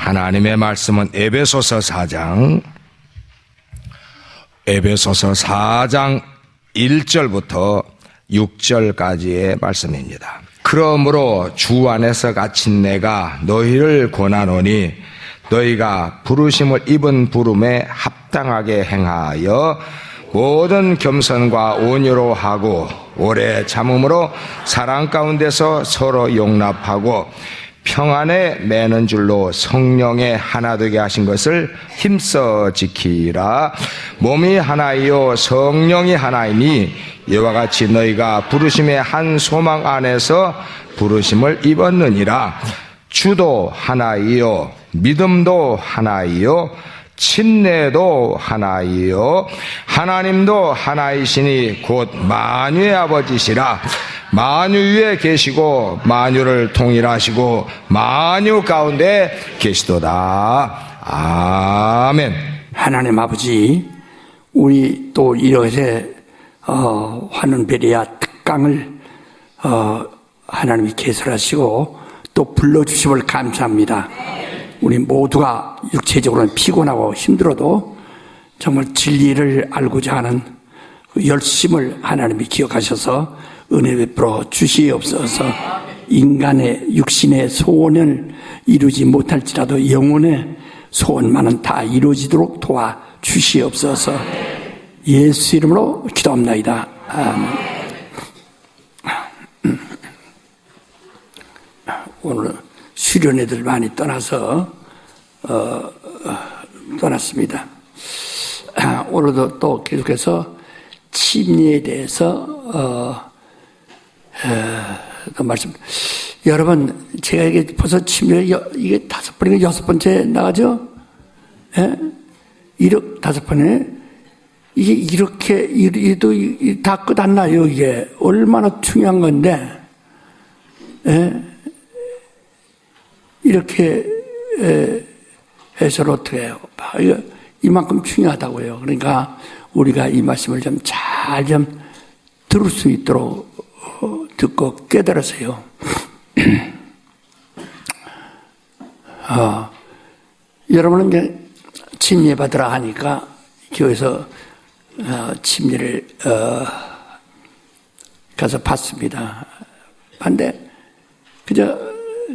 하나님의 말씀은 에베소서 4장 1절부터 6절까지의 말씀입니다. 그러므로 주 안에서 갇힌 내가 너희를 권하노니 너희가 부르심을 입은 부름에 합당하게 행하여 모든 겸손과 온유로 하고 오래 참음으로 사랑 가운데서 서로 용납하고 평안에 매는 줄로 성령의 하나 되게 하신 것을 힘써 지키라. 몸이 하나이요 성령이 하나이니 이와 같이 너희가 부르심의 한 소망 안에서 부르심을 입었느니라. 주도 하나이요 믿음도 하나이요 친례도 하나이요 하나님도 하나이시니 곧 만유의 아버지시라. 만유 위에 계시고 만유를 통일하시고 만유 가운데 계시도다. 아멘. 하나님 아버지, 우리 또 이렇게 환은베리아 특강을 하나님이 개설하시고 또 불러주심을 감사합니다. 우리 모두가 육체적으로는 피곤하고 힘들어도 정말 진리를 알고자 하는 그 열심을 하나님이 기억하셔서 은혜 베풀어 주시옵소서. 인간의 육신의 소원을 이루지 못할지라도 영혼의 소원만은 다 이루어지도록 도와 주시옵소서. 예수 이름으로 기도합나이다. 아멘. 오늘 수련회들 많이 떠나서 떠났습니다. 오늘도 또 계속해서 침례에 대해서 말씀. 여러분, 제가 이게 벌써 침례 이게 5번인가 6번째 나가죠? 예? 5번에 이게 이렇게 이도 다 끝 안 나요. 이게 얼마나 중요한 건데, 예? 이렇게 해서는 어떻게 해요? 이만큼 중요하다고요. 그러니까 우리가 이 말씀을 좀 잘 좀 들을 수 있도록 듣고 깨달으세요. 여러분은 이제 침례 받으라 하니까 교회에서 침례를 가서 받습니다. 근데 그저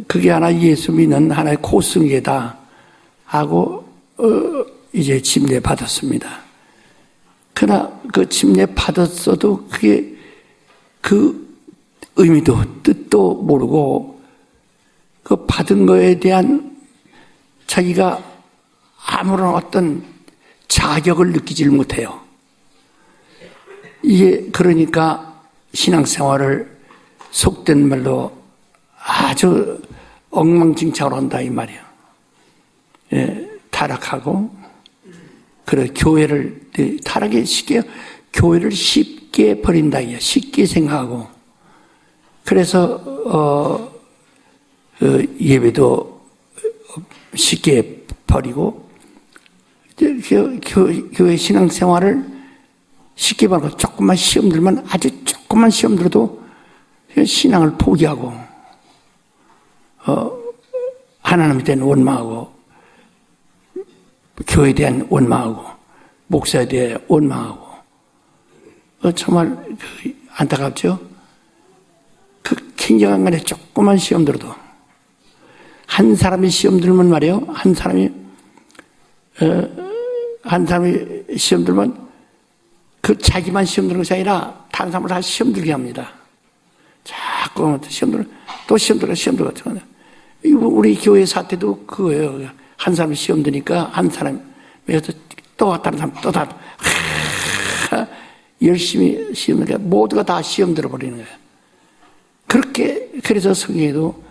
그게 하나 예수 믿는 하나의 고승이다 하고 이제 침례 받았습니다. 그러나 그 침례 받았어도 그게 그 의미도 뜻도 모르고 그 받은 거에 대한 자기가 아무런 어떤 자격을 느끼질 못해요. 이게 그러니까 신앙생활을 속된 말로 아주 엉망진창으로 한다 이 말이에요. 예, 타락하고 그래 교회를 타락에 쉽게 교회를 쉽게 버린다 이야. 쉽게 생각하고 그래서 예배도 쉽게 버리고 교회 신앙생활을 쉽게 버리고 조금만 시험 들면 아주 조금만 시험 들어도 신앙을 포기하고 하나님에 대한 원망하고 교회에 대한 원망하고 목사에 대해 원망하고 정말 안타깝죠. 그 굉장한 간에 조그만 시험 들어도 한 사람이 시험 들면 말이에요. 한 사람이 시험 들면 그 자기만 시험 들는 것이 아니라 다른 사람을 다 시험 들게 합니다. 자꾸 시험 들어 또 시험 들어 시험 들어. 우리 교회 사태도 그거예요. 한 사람이 시험 드니까 한 사람이 또 다른 사람 또 다른 열심히 시험 들니까 모두가 다 시험 들어버리는 거예요. 그렇게 그래서 성경에도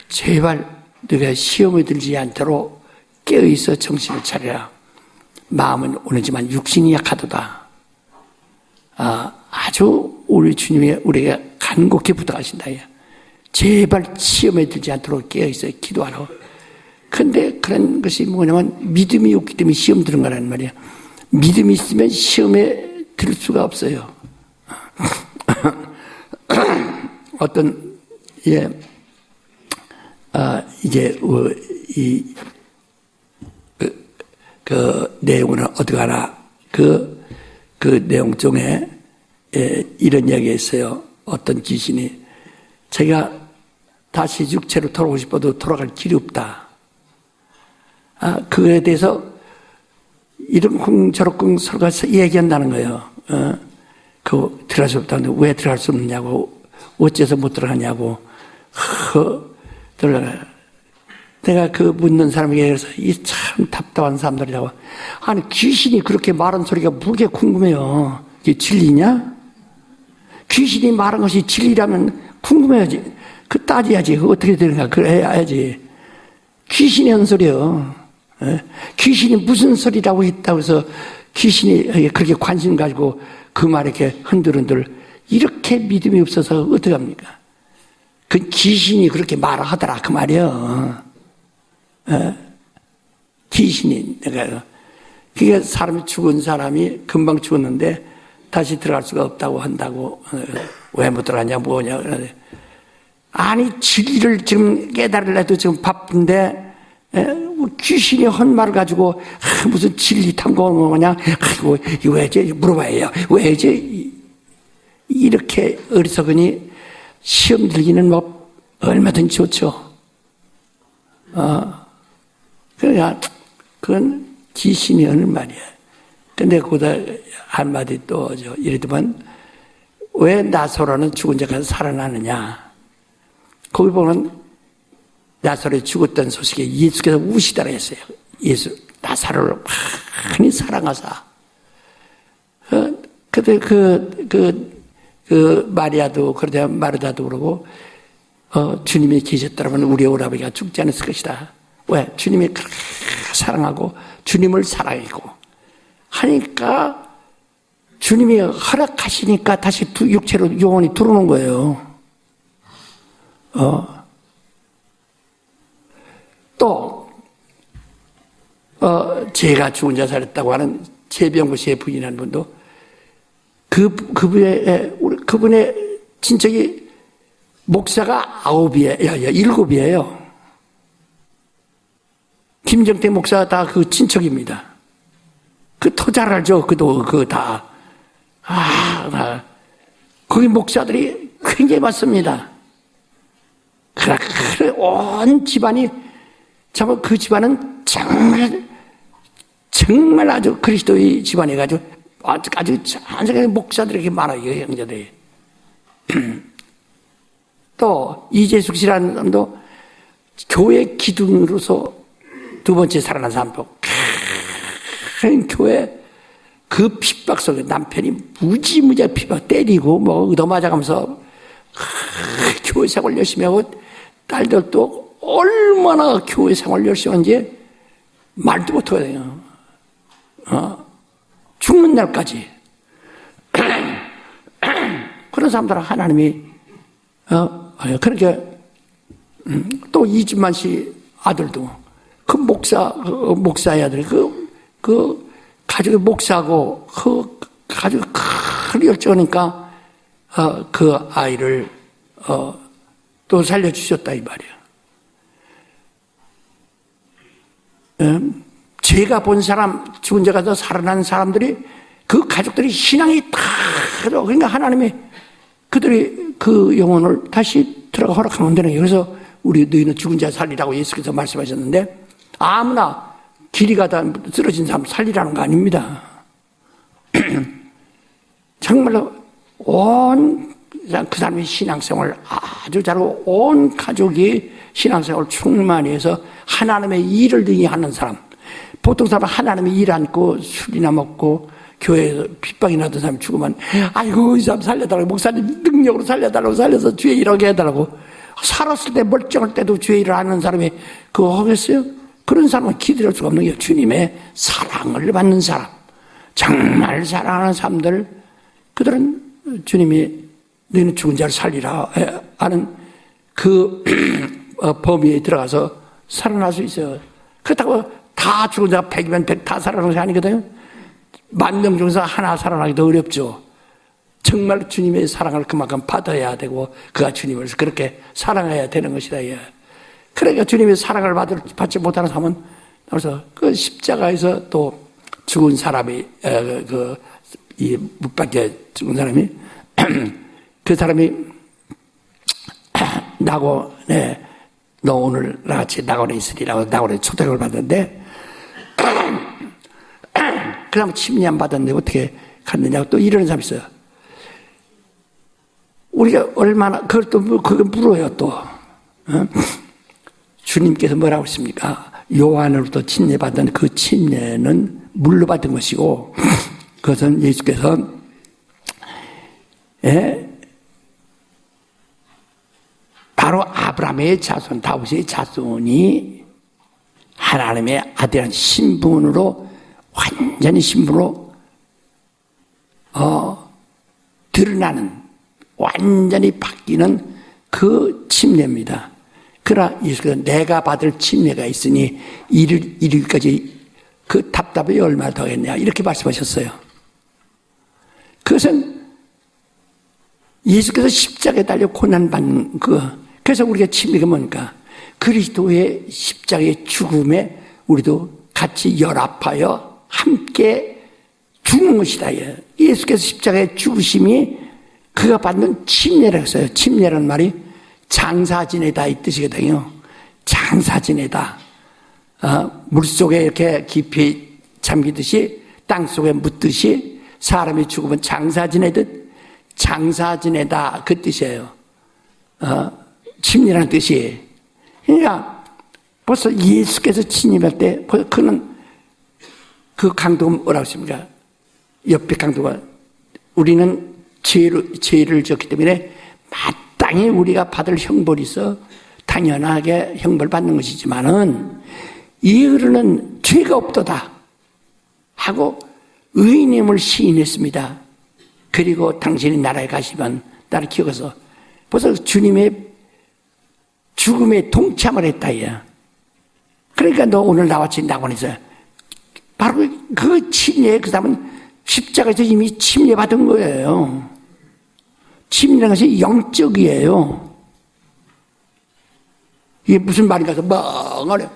제발 너가 시험에 들지 않도록 깨어있어 정신을 차려라. 마음은 오늘지만 육신이 약하도다. 아주 우리 주님이 우리가 간곡히 부탁하신다. 제발 시험에 들지 않도록 깨어있어 기도하라고. 근데 그런 것이 뭐냐면 믿음이 없기 때문에 시험 들은 거란 말이야. 믿음이 있으면 시험에 들 수가 없어요. 어떤 이제 이 그 내용은 어떻게 하나, 그 내용 중에 이런 이야기가 있어요. 어떤 귀신이 제가 다시 육체로 돌아오고 싶어도 돌아갈 길이 없다. 그거에 대해서 이런쿵 저런쿵 서로가 얘기한다는 거예요. 들어갈 수 없다는데 왜 들어갈 수 없느냐고, 어째서 못 들어가냐고. 내가 그 묻는 사람에게 그래서 이 참 답답한 사람들이라고. 아니, 귀신이 그렇게 말한 소리가 무게 궁금해요. 이게 진리냐? 귀신이 말한 것이 진리라면 궁금해야지. 따져야지. 어떻게 되는가. 그래 해야지. 귀신이 한 소리요. 귀신이 무슨 소리라고 했다고 해서 귀신이 그렇게 관심 가지고 그 말에 이렇게 흔들흔들 이렇게 믿음이 없어서 어떡합니까? 그 귀신이 그렇게 말하더라 그 말이요. 귀신이 내가 그게 사람이 죽은 사람이 금방 죽었는데 다시 들어갈 수가 없다고 한다고. 왜 못 들어가냐 뭐냐. 아니 진리를 지금 깨달으려도 지금 바쁜데 귀신이 한 말을 가지고 무슨 진리 탐구하는 거냐. 아이고 이거 왜지 물어봐야요. 왜지 이렇게 어리석으니 시험 들기는 뭐 얼마든지 좋죠. 그러니까 그건 귀신이 하는 말이야. 근데 거기다 한마디 또 이랬더만 왜 나사로는 죽은 자가 살아나느냐. 거기 보면 나사로에 죽었던 소식에 예수께서 우시다라 했어요. 예수 나사로를 많이 사랑하사. 그때 그 마리아도 그러자 마르다도 그러고 주님이 계셨더라면 우리 오라버니가 죽지 않았을 것이다. 왜? 주님이 그렇게 사랑하고 주님을 사랑했고 하니까 주님이 허락하시니까 다시 육체로 영혼이 들어오는 거예요. 또 제가 죽은 자 살렸다고 하는 최병구 씨의 부인한 분도 그분의 친척이 목사가 7이에요. 김정태 목사 다 그 친척입니다. 더 잘 알죠. 그거 다. 거기 목사들이 굉장히 많습니다. 그래, 온 집안이, 참, 그 집안은 정말 아주 그리스도의 집안이가지고 아주 한세계 목사들이 이렇게 많아요, 형제들이. 또, 이재숙 씨라는 사람도 교회 기둥으로서 두 번째 살아난 사람도 큰 교회 그 핍박 속에 남편이 무지무지하게 핍박 때리고 뭐 얻어맞아가면서 교회 생활 열심히 하고 딸들도 얼마나 교회 생활 열심히 하는지 말도 못해요. 죽는 날까지. 그런 사람들은 하나님이 그렇게 또 이진만 씨 아들도 그 목사의 아들이 그 가족이 목사고 그 가족이 큰 열정하니까 그 아이를 또 살려주셨다 이 말이에요. 제가 본 사람, 죽은 자가 더 살아난 사람들이 그 가족들이 신앙이 다 그러니까 하나님이 그들이 그 영혼을 다시 들어가 허락하면 되는 거예요. 그래서 우리 너희는 죽은 자 살리라고 예수께서 말씀하셨는데 아무나 길이 가다 쓰러진 사람 살리라는 거 아닙니다. 정말로 그 사람의 신앙생활 아주 잘하고 온 가족이 신앙생활을 충만히 해서 하나님의 일을 등에 하는 사람. 보통 사람은 하나님의 일 않고 술이나 먹고 교회에서 핍박이 나던 사람이 죽으면 아이고 이 사람 살려달라고 목사님 능력으로 살려달라고 살려서 주의 일하게 해달라고 살았을 때 멀쩡할 때도 주의 일을 하는 사람이 그거 하겠어요? 그런 사람은 기다릴 수가 없는 게 주님의 사랑을 받는 사람, 정말 사랑하는 사람들, 그들은 주님이 너희는 죽은 자를 살리라 하는 그 범위에 들어가서 살아날 수 있어요. 그렇다고 다 죽은 자가 100이면 100 다 살아나는 것이 아니거든요. 10,000명 중에서 하나 살아나기도 어렵죠. 정말 주님의 사랑을 그만큼 받아야 되고 그가 주님을 그렇게 사랑해야 되는 것이다. 그러니까 주님의 사랑을 받지 못하는 사람은 그래서 그 십자가에서 또 죽은 사람이, 이 묻박에 죽은 사람이, 그 사람이, 낙원에, 너 오늘 나같이 낙원에 있으리라고 낙원에 초대를 받았는데, 그 다음에 침례 안 받았는데 어떻게 갔느냐고 또 이러는 사람이 있어요. 우리가 얼마나, 그걸 또, 그거 물어요, 또. 어? 주님께서 뭐라고 했습니까? 요한으로부터 침례받은 그 침례는 물로 받은 것이고, 그것은 예수께서, 바로 아브라함의 자손, 다윗의 자손이 하나님의 아들한 신분으로, 완전히 신분으로, 드러나는, 완전히 바뀌는 그 침례입니다. 그러나 예수께서 내가 받을 침례가 있으니 이르기까지 그 답답이 얼마나 더겠냐 이렇게 말씀하셨어요. 그것은 예수께서 십자가에 달려 고난받는 그래서 우리가 침례가 뭡니까? 그리스도의 십자가의 죽음에 우리도 같이 연합하여 함께 죽는 것이다. 예수께서 십자가의 죽으심이 그가 받는 침례라고 했어요. 침례라는 말이 장사지내다 이 뜻이거든요. 장사지내다. 물속에 이렇게 깊이 잠기듯이 땅속에 묻듯이 사람이 죽으면 장사지내듯 장사지내다 그 뜻이에요. 침례라는 뜻이. 그러니까 벌써 예수께서 침례할 때 그는 그 강도가 뭐라고 했습니까? 옆에 강도가 우리는 죄를 졌기 때문에 마땅히 우리가 받을 형벌이 있어 당연하게 형벌 받는 것이지만은 이 어른은 죄가 없도다 하고 의인임을 시인했습니다. 그리고 당신이 나라에 가시면 나를 기억해서 벌써 주님의 죽음에 동참을 했다. 야. 그러니까 너 오늘 나왔지 낙원에서 바로 그 침례 그 사람은 십자가에서 이미 침례 받은 거예요. 침례라는 것이 영적이에요. 이게 무슨 말인가 해서 멍하네.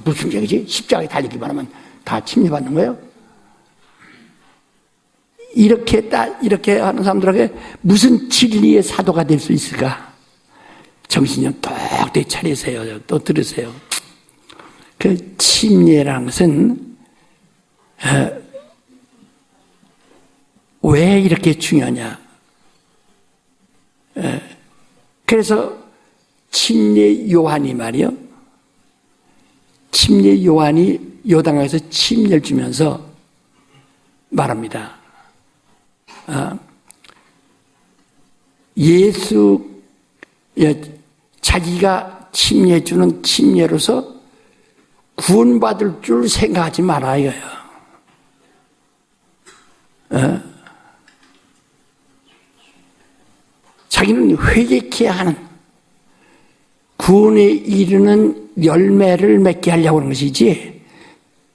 무슨 얘기지? 십자가에 달리기만 하면 다 침례 받는 거예요? 이렇게 하는 사람들에게 무슨 진리의 사도가 될 수 있을까? 정신 좀 똑똑히 차리세요. 또 들으세요. 그 침례라는 것은 왜 이렇게 중요하냐? 그래서 침례 요한이 말이요. 침례 요한이 요단강에서 침례를 주면서 말합니다. 예수 자기가 침례 주는 침례로서 구원받을 줄 생각하지 마라 이거예요. 자기는 회개케 하는 구원에 이르는 열매를 맺게 하려고 하는 것이지.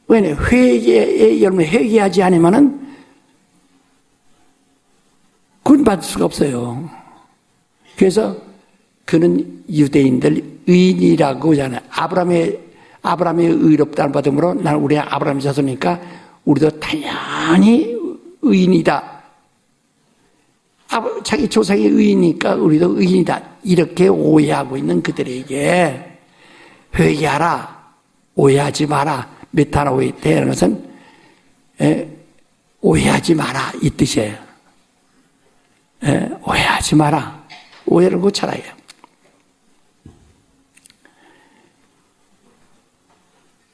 왜냐 회개의 열매 회개하지 않으면은 구원받을 수가 없어요. 그래서 그는 유대인들 의인이라고 하잖아요. 아브라함의 의롭다는 받음으로 나는 우리 아브라함 자손이니까 우리도 당연히 의인이다. 자기 조상이 의인이니까 우리도 의인이다. 이렇게 오해하고 있는 그들에게 회개하라. 오해하지 마라. 메타노이테라는 것은 오해하지 마라 이 뜻이에요. 오해하지 마라. 오해를 고쳐라.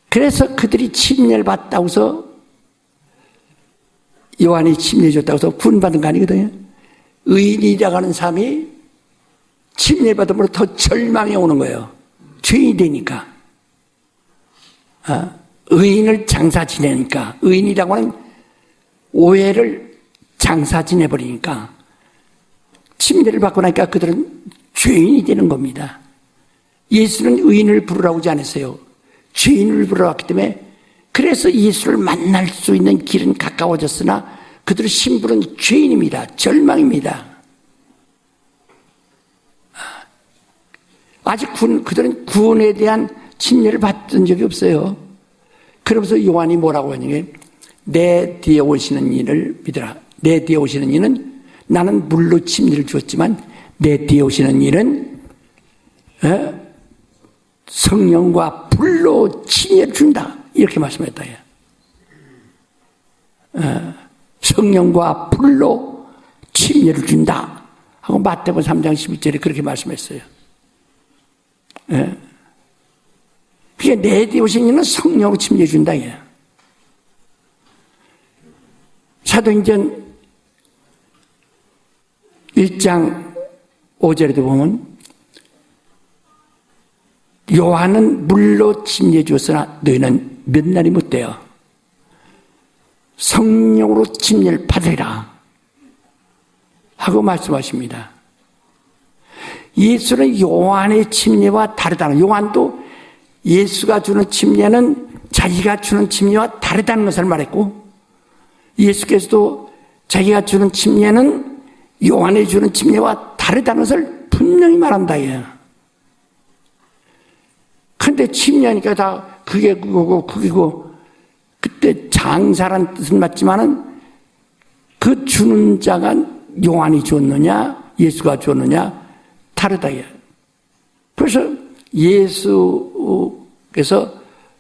그래서 그들이 침례를 받다고 해서 요한이 침례 줬다고 해서 구원받은 거 아니거든요. 의인이라고 하는 사람이 침례 받음으로 더 절망이 오는 거예요. 죄인이 되니까. 의인을 장사 지내니까. 의인이라고 하는 오해를 장사 지내버리니까 침례를 받고 나니까 그들은 죄인이 되는 겁니다. 예수는 의인을 부르라고 하지 않았어요. 죄인을 부르러왔기 때문에 그래서 예수를 만날 수 있는 길은 가까워졌으나 그들의 신분은 죄인입니다. 절망입니다. 아직 그들은 구원에 대한 침례를 받은 적이 없어요. 그러면서 요한이 뭐라고 하냐면 내 뒤에 오시는 이를 믿으라. 내 뒤에 오시는 이는 나는 물로 침례를 주었지만 내 뒤에 오시는 이는 성령과 불로 침례를 준다. 이렇게 말씀했다. 성령과 불로 침례를 준다 하고 마태복음 3장 11절에 그렇게 말씀했어요. 그게 내 뒤에 오신 이는 성령으로 침례 준다. 사도행전 1장 5절에도 보면 요한은 물로 침례 주었으나 너희는 몇 날이 못되어 성령으로 침례를 받으리라 하고 말씀하십니다. 예수는 요한의 침례와 다르다는, 요한도 예수가 주는 침례는 자기가 주는 침례와 다르다는 것을 말했고, 예수께서도 자기가 주는 침례는 요한이 주는 침례와 다르다는 것을 분명히 말한다. 그런데 침례하니까 다 그게 그거고 그게고, 그때 장사란 뜻은 맞지만은 그 주는 자가 요한이 줬느냐 예수가 줬느냐 다르다. 그래서 예수께서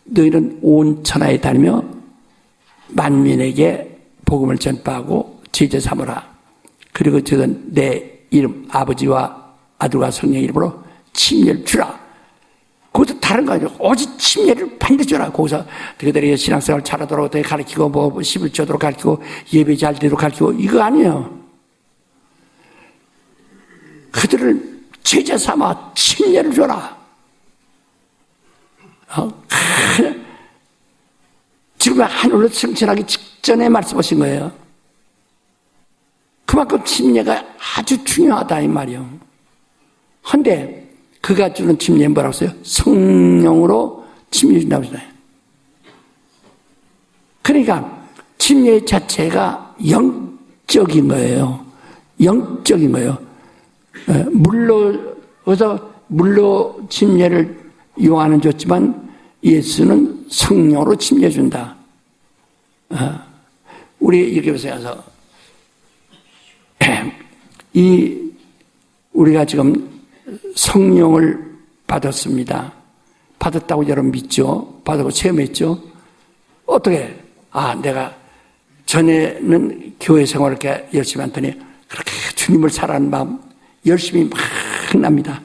너희는 온 천하에 다니며 만민에게 복음을 전파하고 제자 삼으라. 그리고 저건 내 이름 아버지와 아들과 성령의 이름으로 침례를 주라. 그것도 다른 거 아니에요. 오직 침례를 반드시 주라. 거기서 그들이 신앙생활 잘하도록 어떻게 가르치고 뭐 11조도록 가르치고 예배 잘 되도록 가르치고 이거 아니에요. 그들을 제자 삼아 침례를 줘라. 지금 하늘로 승천하기 직전에 말씀하신 거예요. 그만큼 침례가 아주 중요하다 이 말이에요. 그런데 그가 주는 침례는 뭐라고 써요? 성령으로 침례 준다고 했어요. 그러니까 침례 자체가 영적인 거예요. 영적인 거예요. 물로 침례를 요한은 줬지만 예수는 성령으로 침례 준다. 우리 이렇게 보세요. 우리가 지금 성령을 받았습니다. 받았다고 여러분 믿죠? 받았고 체험했죠? 어떻게? 내가 전에는 교회 생활을 이렇게 열심히 했더니 그렇게 주님을 사랑하는 마음 열심히 막 납니다.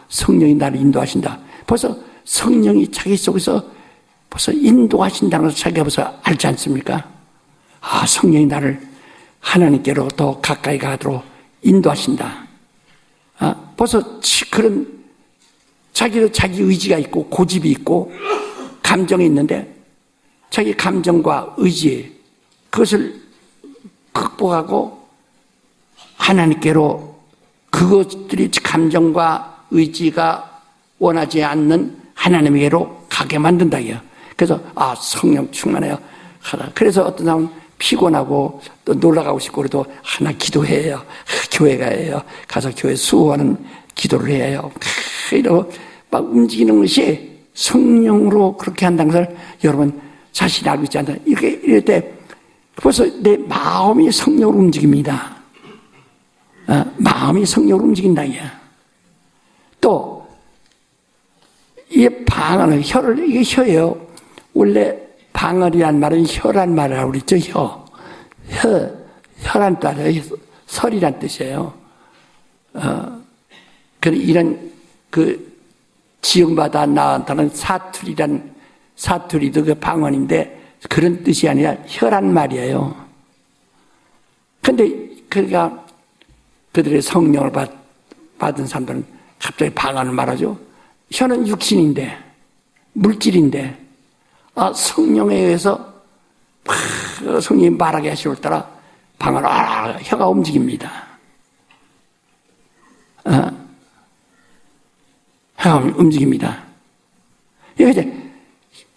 성령이 나를 인도하신다. 벌써 성령이 자기 속에서 벌써 인도하신다는 것을 자기가 벌써 알지 않습니까? 성령이 나를 하나님께로 더 가까이 가도록 인도하신다. 벌써 그런 자기도 자기 의지가 있고 고집이 있고 감정이 있는데 자기 감정과 의지 그것을 극복하고 하나님께로 그것들이 감정과 의지가 원하지 않는 하나님에게로 가게 만든다. 그래서 성령 충만해요. 그래서 어떤 사람은 피곤하고 또 놀러가고 싶고 그래도 하나 기도해요. 교회 가요. 가서 교회 수호하는 기도를 해요. 이러고 막 움직이는 것이 성령으로 그렇게 한다는 것을 여러분 자신이 알고 있지 않나. 이럴 때 벌써 내 마음이 성령으로 움직입니다. 마음이 성령으로 움직인다. 또 이 방언은 이게 혀예요. 원래 방언이란 말은 혀란 말을 하고 그랬죠. 혀란 뜻이에요. 설이란 뜻이에요. 이런 지음받아 나타나는 사투리도 그 방언인데 그런 뜻이 아니라 혀란 말이에요. 근데 그러니까 그들의 성령을 받은 사람들은 갑자기 방언을 말하죠. 혀는 육신인데 물질인데 성령에 의해서 성령이 말하게 하심을 따라 방언을 혀가 움직입니다. 혀가 움직입니다. 이제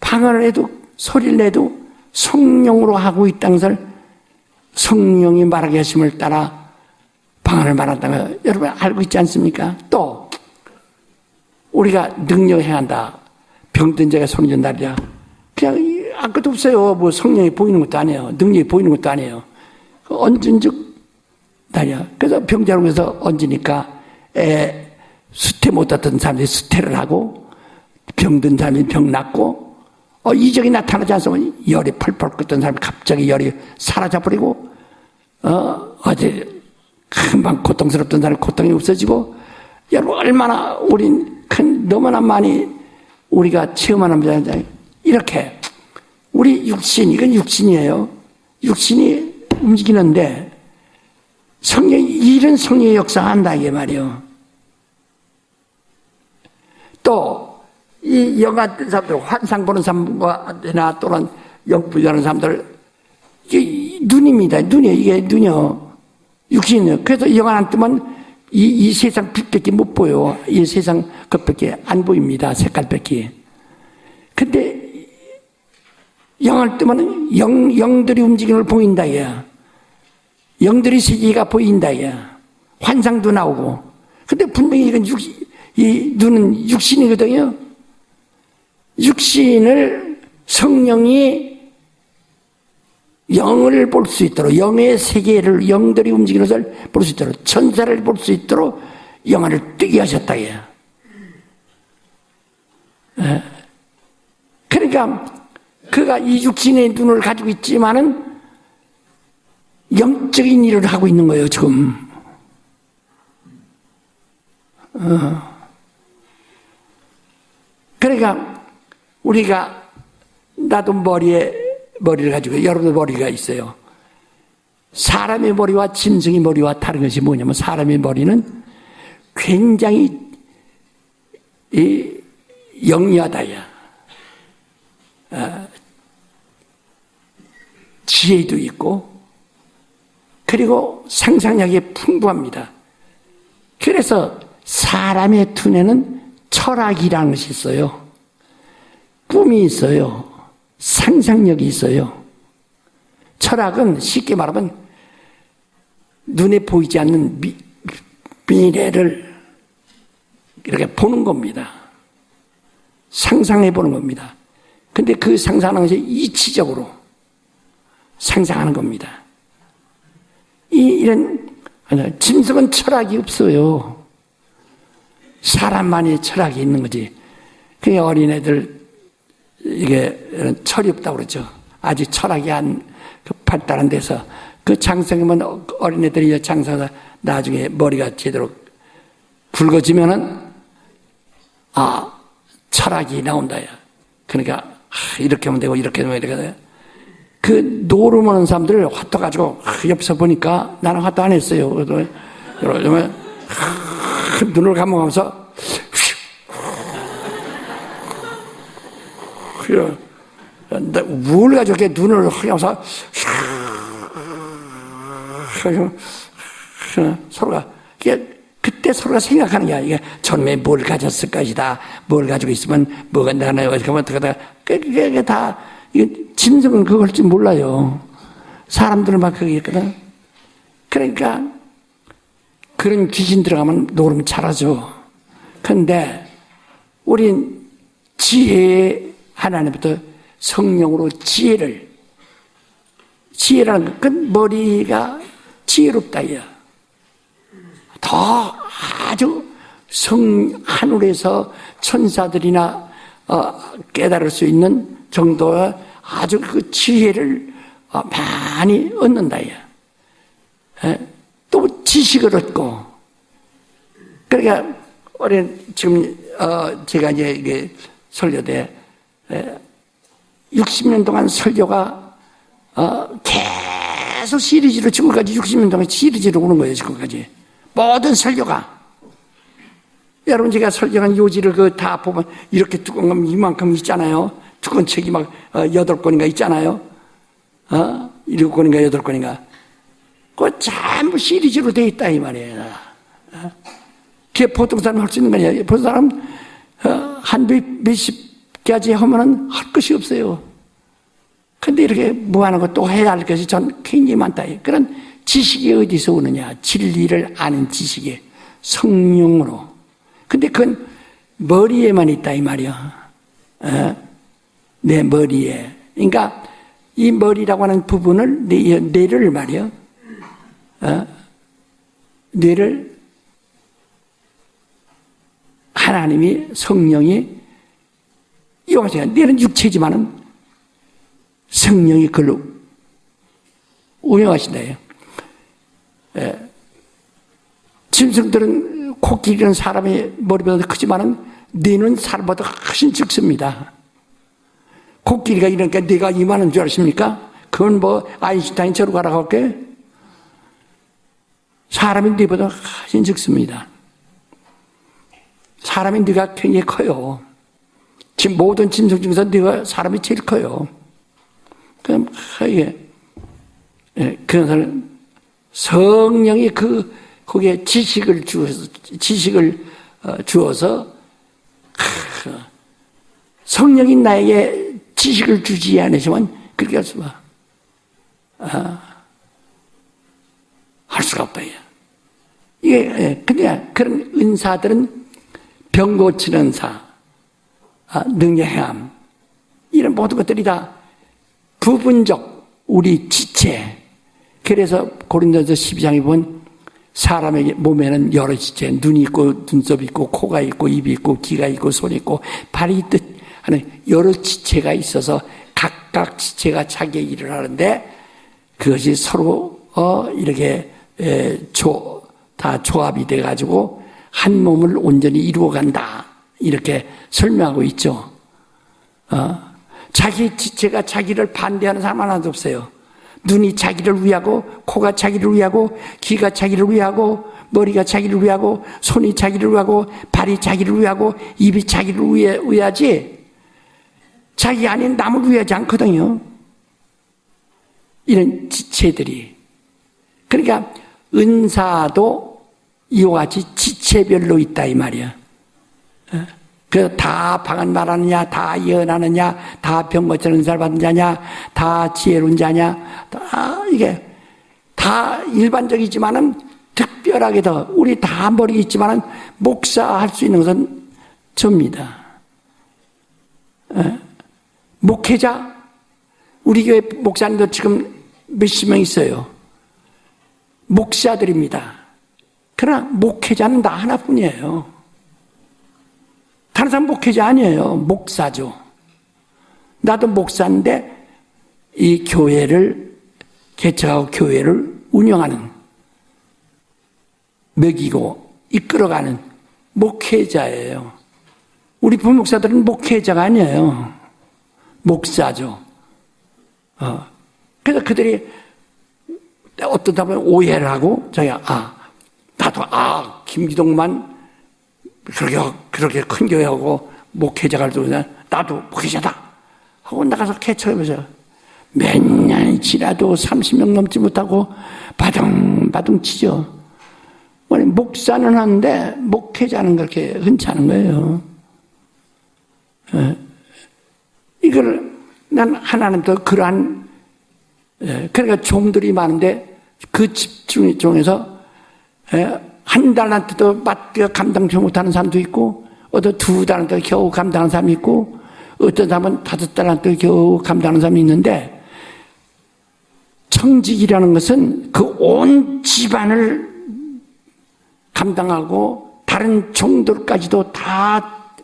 방언을 해도 소리를 내도 성령으로 하고 있다는 것을 성령이 말하게 하심을 따라 방언을 말한다는 걸 여러분 알고 있지 않습니까? 또 우리가 능력을 행한다. 병든 자가 손을 전달이라. 그냥 아무것도 없어요. 뭐 성령이 보이는 것도 아니에요. 능력이 보이는 것도 아니에요. 얹은 즉 날이야. 그래서 병자로 해서 얹으니까 수태 못했던 사람들이 수태를 하고 병든 사람이 병 낫고 이적이 나타나지 않으면 열이 펄펄 끓던 사람이 갑자기 열이 사라져버리고 어제 금방 고통스럽던 사람이 고통이 없어지고 여러분 얼마나 우린 너무나 많이 우리가 체험하는 이렇게 우리 육신 이건 육신이에요. 육신이 움직이는데 성령이 이런 성령의 역사한다 이게 말이요. 또 이 영화된 사람들 환상 보는 사람이나 또는 영부하는 사람들 이게 눈입니다. 눈이에요. 이게 눈이요. 육신이요. 그래서 영화 안 뜨면 이 세상 빛밖에 못 보여. 이 세상 것밖에 안 보입니다. 색깔밖에. 근데 영화를 뜨면 영들이 움직이는 걸 보인다 이야. 영들이 세계가 보인다 이야. 환상도 나오고. 근데 분명히 이건 이 눈은 육신이거든요. 육신을 성령이 영을 볼 수 있도록 영의 세계를 영들이 움직이는 것을 볼 수 있도록 천사를 볼 수 있도록 영화를 뜨게 하셨다 이야. 그러니까 그가 이 육신의 눈을 가지고 있지만은 영적인 일을 하고 있는 거예요 지금. 그러니까 우리가 나도 머리를 가지고 여러분들 머리가 있어요. 사람의 머리와 짐승의 머리와 다른 것이 뭐냐면 사람의 머리는 굉장히 영리하다야. 지혜도 있고 그리고 상상력이 풍부합니다. 그래서 사람의 두뇌는 철학이라는 것이 있어요. 꿈이 있어요. 상상력이 있어요. 철학은 쉽게 말하면 눈에 보이지 않는 미래를 이렇게 보는 겁니다. 상상해 보는 겁니다. 근데 그 상상하는 것이 이치적으로 상상하는 겁니다. 이런 짐승은 철학이 없어요. 사람만이 철학이 있는 거지. 그 어린애들 이게 철이 없다고 그러죠. 아직 철학이 안 발달한 데서 그 장성이면 어린애들이 장성하다 나중에 머리가 제대로 붉어지면은 철학이 나온다야. 그러니까 이렇게 하면 되고 이렇게 하면 이렇게 돼. 그 노름하는 사람들을 화토 가지고 옆에서 보니까 나는 화토 안 했어요. 그러면 눈을 감아가면서 뭘 가지고 이렇게 눈을 하면서 서로가 그때 서로가 생각하는 게 이게 처음에 뭘 가졌을 것이다. 뭘 가지고 있으면 뭐가 나나요? 그러면 그게 다 짐승은 그걸 줄 몰라요. 사람들은 막 그게 있거든. 그러니까 그런 귀신 들어가면 노름 잘하죠. 그런데 우린 지혜 하나님부터 성령으로 지혜라는 그 머리가 지혜롭다 이야. 더 아주 하늘에서 천사들이나 깨달을 수 있는 정도의 아주 그 지혜를 많이 얻는다 이야. 또 지식을 얻고. 그러니까 지금 제가 이제 이게 설교 때 60년 동안 설교가 계속 시리즈로 지금까지 60년 동안 시리즈로 오는 거예요. 지금까지 모든 설교가. 여러분 제가 설교한 요지를 다 보면 이렇게 두꺼운 건 이만큼 있잖아요. 두꺼운 책이 막 8권인가 있잖아요. 7권인가 8권인가. 그거 전부 시리즈로 돼 있다 이 말이에요. 그게 보통 사람 할 수 있는 거 아니에요. 보통 사람 한 몇십 가지 하면은 할 것이 없어요. 근데 이렇게 무한한 것도 해야 할 것이 전 굉장히 많다. 그런 지식이 어디서 오느냐? 진리를 아는 지식이 성령으로. 근데 그건 머리에만 있다 이 말이야. 내 머리에. 그러니까 이 머리라고 하는 부분을 뇌를 말이요. 뇌를 하나님이 성령이 이용하세요. 뇌는 육체지만은 성령이 그걸로 운영하신다. 짐승들은 코끼리는 사람의 머리보다 크지만은 뇌는 사람보다 훨씬 적습니다. 코끼리가 이러니까 뇌가 이만한 줄 아십니까? 그건 뭐 아인슈타인 저로 가라고 할게. 사람의 뇌보다 훨씬 적습니다. 사람의 뇌가 굉장히 커요. 지금 모든 짐승 중에서 뇌가 사람이 제일 커요. 그럼 그런 성령이 거기에 지식을 주어서 성령이 나에게 지식을 주지 않으시면 그렇게 할 수가 할 수가 없다. 이게 근데 그런 은사들은 병 고치는 은사, 능력 행함 이런 모든 것들이 다 부분적 우리 지체. 그래서 고린도서 12장에 보면 사람에게 몸에는 여러 지체, 눈이 있고 눈썹이 있고 코가 있고 입이 있고 귀가 있고 손이 있고 발이 있듯 하는 여러 지체가 있어서 각각 지체가 자기의 일을 하는데 그것이 서로 이렇게 다 조합이 돼가지고 한 몸을 온전히 이루어간다 이렇게 설명하고 있죠. 자기 지체가 자기를 반대하는 사람 하나도 없어요. 눈이 자기를 위하고 코가 자기를 위하고 귀가 자기를 위하고 머리가 자기를 위하고 손이 자기를 위하고 발이 자기를 위하고 입이 자기를 위하지 자기 아닌 남을 위하지 않거든요. 이런 지체들이. 그러니까 은사도 이와 같이 지체별로 있다 이 말이야. 다 방언 말하느냐, 다 예언하느냐, 다 병 고치는 은사를 받은 자냐, 다 지혜로운 자냐, 이게 다 일반적이지만은 특별하게 더 우리 다 머리 있지만은 목사할 수 있는 것은 접니다. 목회자 우리 교회 목사님도 지금 몇십 명 있어요. 목사들입니다. 그러나 목회자는 나 하나뿐이에요. 다른 사람 목회자 아니에요. 목사죠. 나도 목사인데 이 교회를 개척하고 교회를 운영하는 먹이고 이끌어가는 목회자예요. 우리 부목사들은 목회자가 아니에요. 목사죠. 그래서 그들이 어떤 보면 오해를 하고 자기가 나도 김기동만 그렇게 큰 교회하고 목회자가 되면 나도 목회자다 하고 나가서 개척해보세요. 몇 년이 지나도 30명 넘지 못하고 바둥바둥 치죠. 목사는 하는데 목회자는 그렇게 흔치 않은 거예요. 이걸 난 하나는 더 그러한 그러니까 종들이 많은데 그 집중 중에서 한 달란트도 맡겨 감당치 못하는 사람도 있고 어떤 2달란트 겨우 감당하는 사람이 있고 어떤 사람은 5달란트 겨우 감당하는 사람이 있는데 청직이라는 것은 그 온 집안을 감당하고 다른 종들까지도 다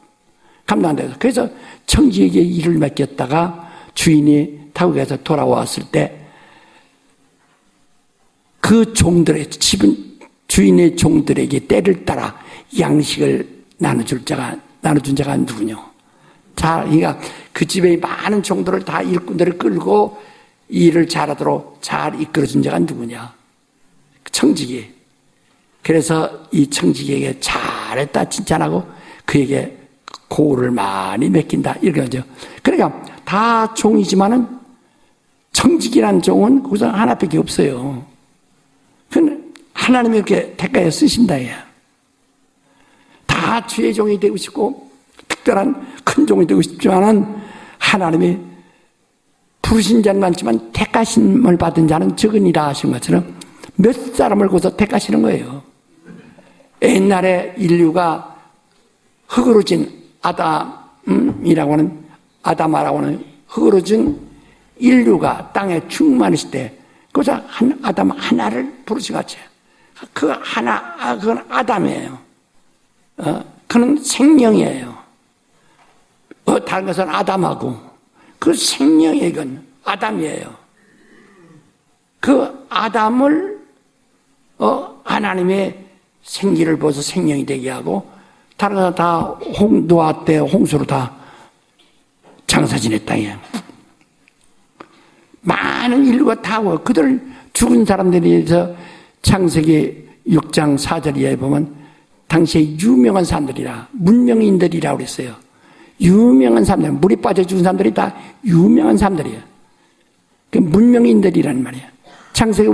감당한다. 그래서 청지에게 일을 맡겼다가 주인이 타국에서 돌아왔을 때 그 종들의 집은 주인의 종들에게 때를 따라 양식을 나눠준 자가 누구냐? 그러니까 그 집에 많은 종들을 다 일꾼들을 끌고 일을 잘하도록 잘 이끌어준 자가 누구냐? 청지기. 그래서 이 청지기에게 잘했다 칭찬하고 그에게 고를 많이 맡긴다 이렇게 하죠. 그러니까 다 종이지만은 청지기라는 종은 거기서 하나밖에 없어요. 그건 하나님이 이렇게 택하여 쓰신다. 다 주의 종이 되고 싶고 특별한 큰 종이 되고 싶지만은 하나님이 부르신 자는 많지만 택하심을 받은 자는 적으니라 하신 것처럼 몇 사람을 거기서 택하시는 거예요. 옛날에 인류가 흙으로 진 아담이라고 하는 아담아라고는 흙으로진 인류가 땅에 충만했을 때 그래서 한 아담 하나를 부르시같이 그 하나 그건 아담이에요. 그는 생명이에요. 다른 것은 아담하고 그 생명의 건 아담이에요. 그 아담을 하나님의 생기를 보서 생명이 되게 하고 다른 것은 다 노아 때 홍수로 다 장사 지냈다. 많은 인류가 다 와. 그들 죽은 사람들에 대해서 창세기 6장 4절에 보면 당시에 유명한 사람들이라 문명인들이라고 그랬어요. 유명한 사람들, 물에 빠져 죽은 사람들이 다 유명한 사람들이에요. 그 문명인들이란 말이에요. 창세기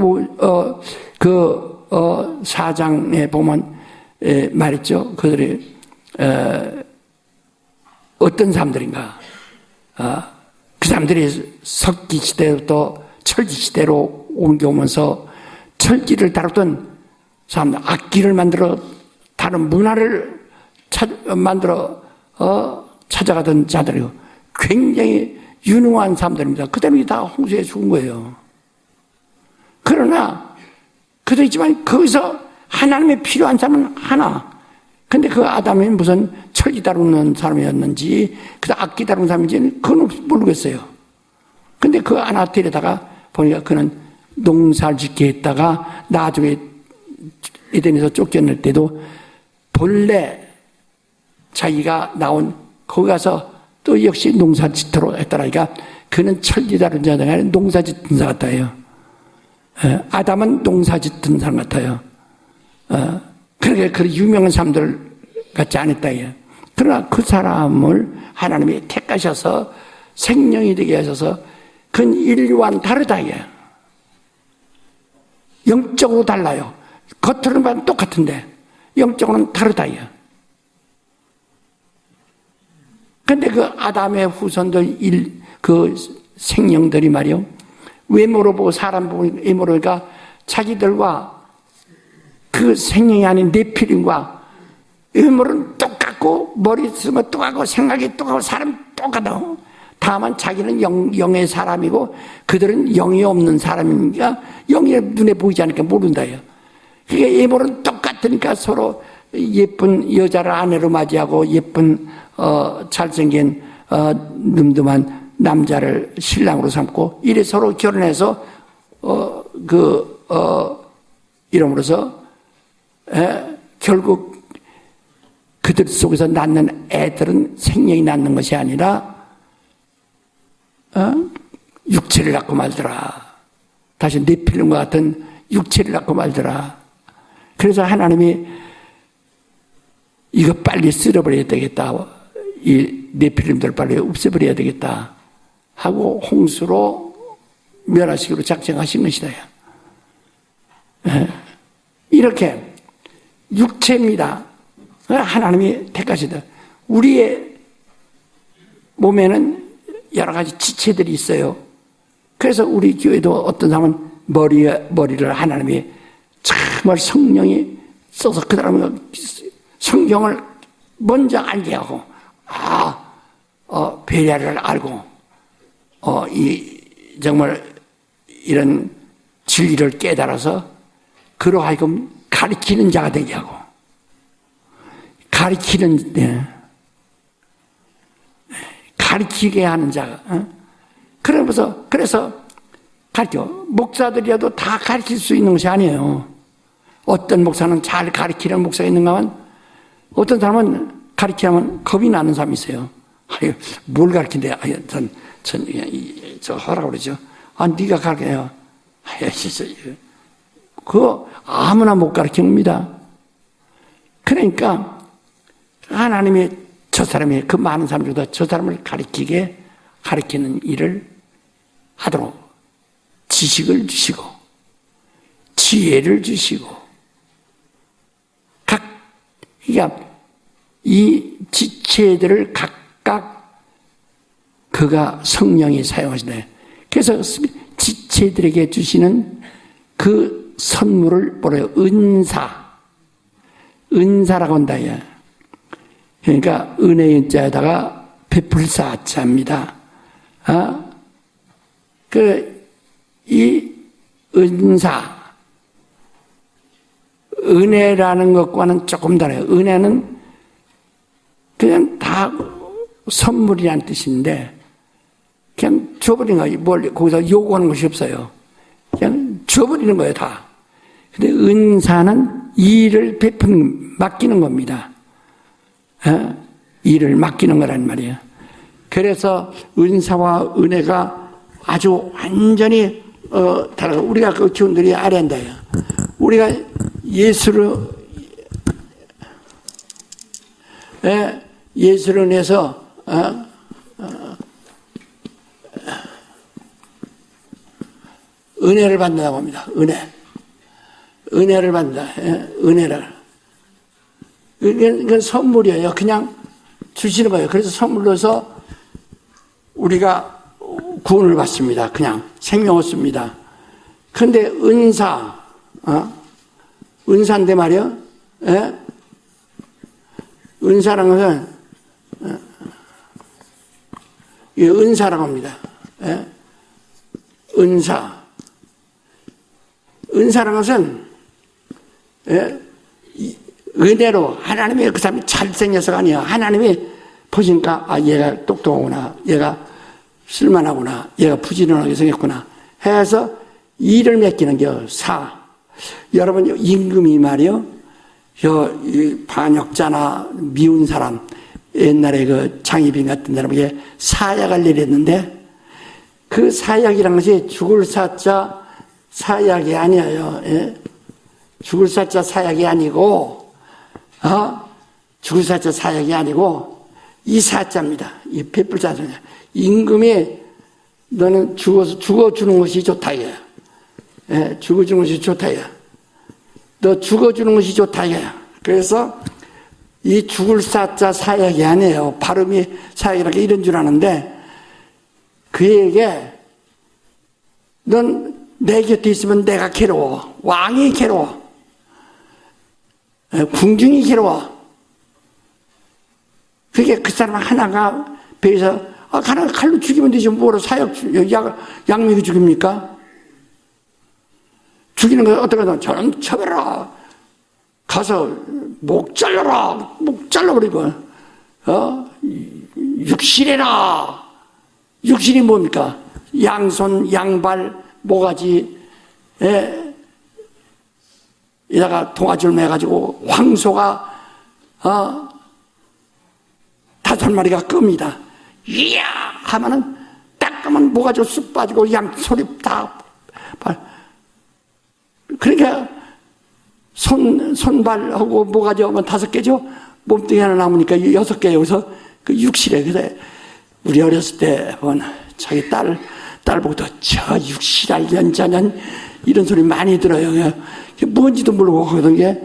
4장에 보면 말했죠. 그들이 어떤 사람들인가? 그 사람들이 석기 시대부터 철기 시대로 옮겨오면서 철기를 다루던 사람들, 악기를 만들어 다른 문화를 만들어 찾아가던 자들이고 굉장히 유능한 사람들입니다. 그 사람이 다 홍수에 죽은 거예요. 그러나 그도 있지만 거기서 하나님의 필요한 사람은 하나. 근데 그 아담이 무슨 철기 다루는 사람이었는지 그 악기 다루는 사람인지 그건 모르겠어요. 근데 그 하나 데려다가 보니까 그는 농사를 짓게 했다가 나중에 에덴에서 쫓겨날 때도 본래 자기가 나온 거기 가서 또 역시 농사 짓도록 했더라니까 그는 철기 다루는 자가 아니라 농사 짓는 사 같아요. 아담은 농사 짓던 사람 같아요. 그러니까 그 유명한 사람들 같지 않았다. 그러나 그 사람을 하나님이 택하셔서 생명이 되게 하셔서 그건 인류와는 다르다. 영적으로 달라요. 겉으로는 봐도 똑같은데 영적으로는 다르다. 근데 그 아담의 후손들 그 생명들이 말이요. 외모로 보고 사람 보고 외모로 보니까 자기들과 그 생명이 아닌 네피림과 외모는 똑같고 머리 쓰면 똑같고 생각이 똑같고 사람 똑같아. 다만 자기는 영의 사람이고 그들은 영이 없는 사람이니까 영이 눈에 보이지 않으니까 모른다. 그러니까 외모는 똑같으니까 서로 예쁜 여자를 아내로 맞이하고 예쁜 잘생긴 늠름한 남자를 신랑으로 삼고 이래 서로 결혼해서 이름으로서 결국 그들 속에서 낳는 애들은 생명이 낳는 것이 아니라 육체를 낳고 말더라. 다시 네필름과 같은 육체를 낳고 말더라. 그래서 하나님이 이거 빨리 쓸어버려야 되겠다. 이 네필름들 빨리 없애버려야 되겠다 하고 홍수로 멸하시기로 작정하신 것이다. 이렇게 육체입니다. 하나님이 택하시다. 우리의 몸에는 여러 가지 지체들이 있어요. 그래서 우리 교회도 어떤 사람은 머리를 하나님이 정말 성령이 써서 그 사람은 성경을 먼저 알게 하고 베리아를 알고 정말 이런 진리를 깨달아서 그로 하여금 가르치는 자가 되게 하고 가르치게 하는 자가 그래서 가르쳐. 목사들이라도 다 가르칠 수 있는 것이 아니에요. 어떤 목사는 잘 가르치는 목사가 있는가 하면 어떤 사람은 가르치면 겁이 나는 사람이 있어요. 아유, 뭘 가르친대? 아유, 저 하라고 그러죠. 네가 가르쳐요. 아유, 진짜. 그거 아무나 못 가르칩니다. 그러니까 하나님이 저 사람이 그 많은 사람 중에 저 사람을 가르치는 일을 하도록 지식을 주시고 지혜를 주시고 그러니까 이 지체들을 각각 그가 성령이 사용하신다. 그래서 지체들에게 주시는 그 선물을 뭐래요? 은사라고 한다. 그러니까 은혜의 자에다가 베풀사 자입니다. 이 은사, 은혜라는 것과는 조금 달라요. 은혜는 그냥 다 선물이란 뜻인데, 그냥 줘버리는 거예요. 뭘 거기서 요구하는 것이 없어요. 그냥 줘버리는 거예요, 다. 근데 은사는 일을 맡기는 겁니다. 일을 맡기는 거란 말이에요. 그래서 은사와 은혜가 아주 완전히 다르고, 우리가 그 교훈들이 알아야 한다요. 우리가 예수를 인해서 은혜를 받는다고 합니다. 은혜를 받는다. 은혜를. 이건 선물이에요. 그냥 주시는 거예요. 그래서 선물로서 우리가 구원을 받습니다. 그냥 생명 얻습니다. 그런데 은사인데 말이요. 은사라는 것은 은사라고 합니다. 은사라는 것은 은혜로 하나님이 그 사람이 잘생겨서가 아니에요. 하나님이 보시니까 얘가 똑똑하구나, 얘가 쓸만하구나, 얘가 부지런하게 생겼구나 해서 일을 맡기는 게 여러분 임금이 말이요, 반역자나 미운 사람, 옛날에 그 장희빈 같은 사람에게 사약을 내렸는데, 그 사약이라는 것이 죽을 사자 사약이 아니에요. 죽을 사자 사약이 아니고, 죽을 사자 사약이 아니고 이 사자입니다. 이 베풀자. 임금이 너는 죽어주는 것이 좋다 이거야. 죽어주는 것이 좋다 이거야. 너 죽어주는 것이 좋다 이거야. 그래서 이 죽을 사자 사약이 아니에요. 발음이 사약이라고 이런 줄 아는데, 그에게 넌 내 곁에 있으면 내가 괴로워. 왕이 괴로워. 궁중이 괴로워. 그게 그 사람 하나가 배에서 하나 칼로 죽이면 되지 뭐로 양미기 죽입니까? 죽이는 거 어떻게 하든 저놈 쳐버려. 가서 목 잘라라. 목 잘라버리고 육실해라. 육실이 뭡니까? 양손, 양발, 모가지 이다가 동아줄 매가지고 황소가 5마리가 끕니다. 이야 하면은 딱 하면 모가지로 쑥 빠지고 양 소리 다. 그러니까 손발하고 모가지 하면 5개죠. 몸뚱이 하나 남으니까 6개. 여기서 그 육실에. 그래 우리 어렸을 때 자기 딸 보고도 저 육실할 연자년 이런 소리 많이 들어요. 뭔지도 모르고 하거든. 게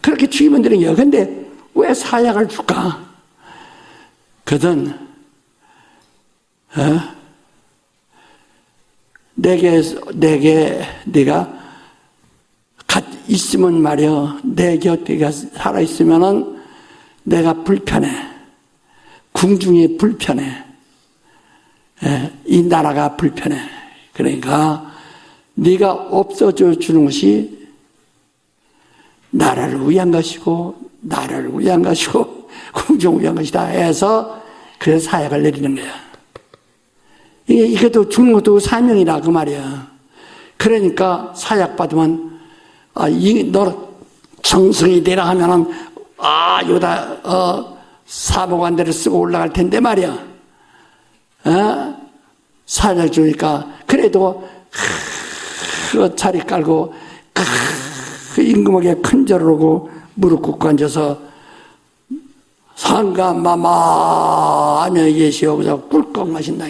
그렇게 죽이면 되는 거예요. 근데 왜 사약을 줄까? 그든 내가 있으면 말이야, 내 곁에 살아 있으면은 내가 불편해. 궁중이 불편해. 이 나라가 불편해. 그러니까 네가 없어져 주는 것이 나라를 위한 것이고, 나라를 위한 것이고, 궁중을 위한 것이다 해서 그래서 사약을 내리는 거야. 이것도 주는 것도 사명이라 그 말이야. 그러니까 사약 받으면 너 정성이 되라 하면은 여기다 사복안대를 쓰고 올라갈 텐데 말이야. 사약 주니까 그래도 그 자리 깔고 그 임금에게 큰절을 하고 무릎 꿇고 앉아서 상감마마 하며 계시오. 그래서 꿀꺽 마신다.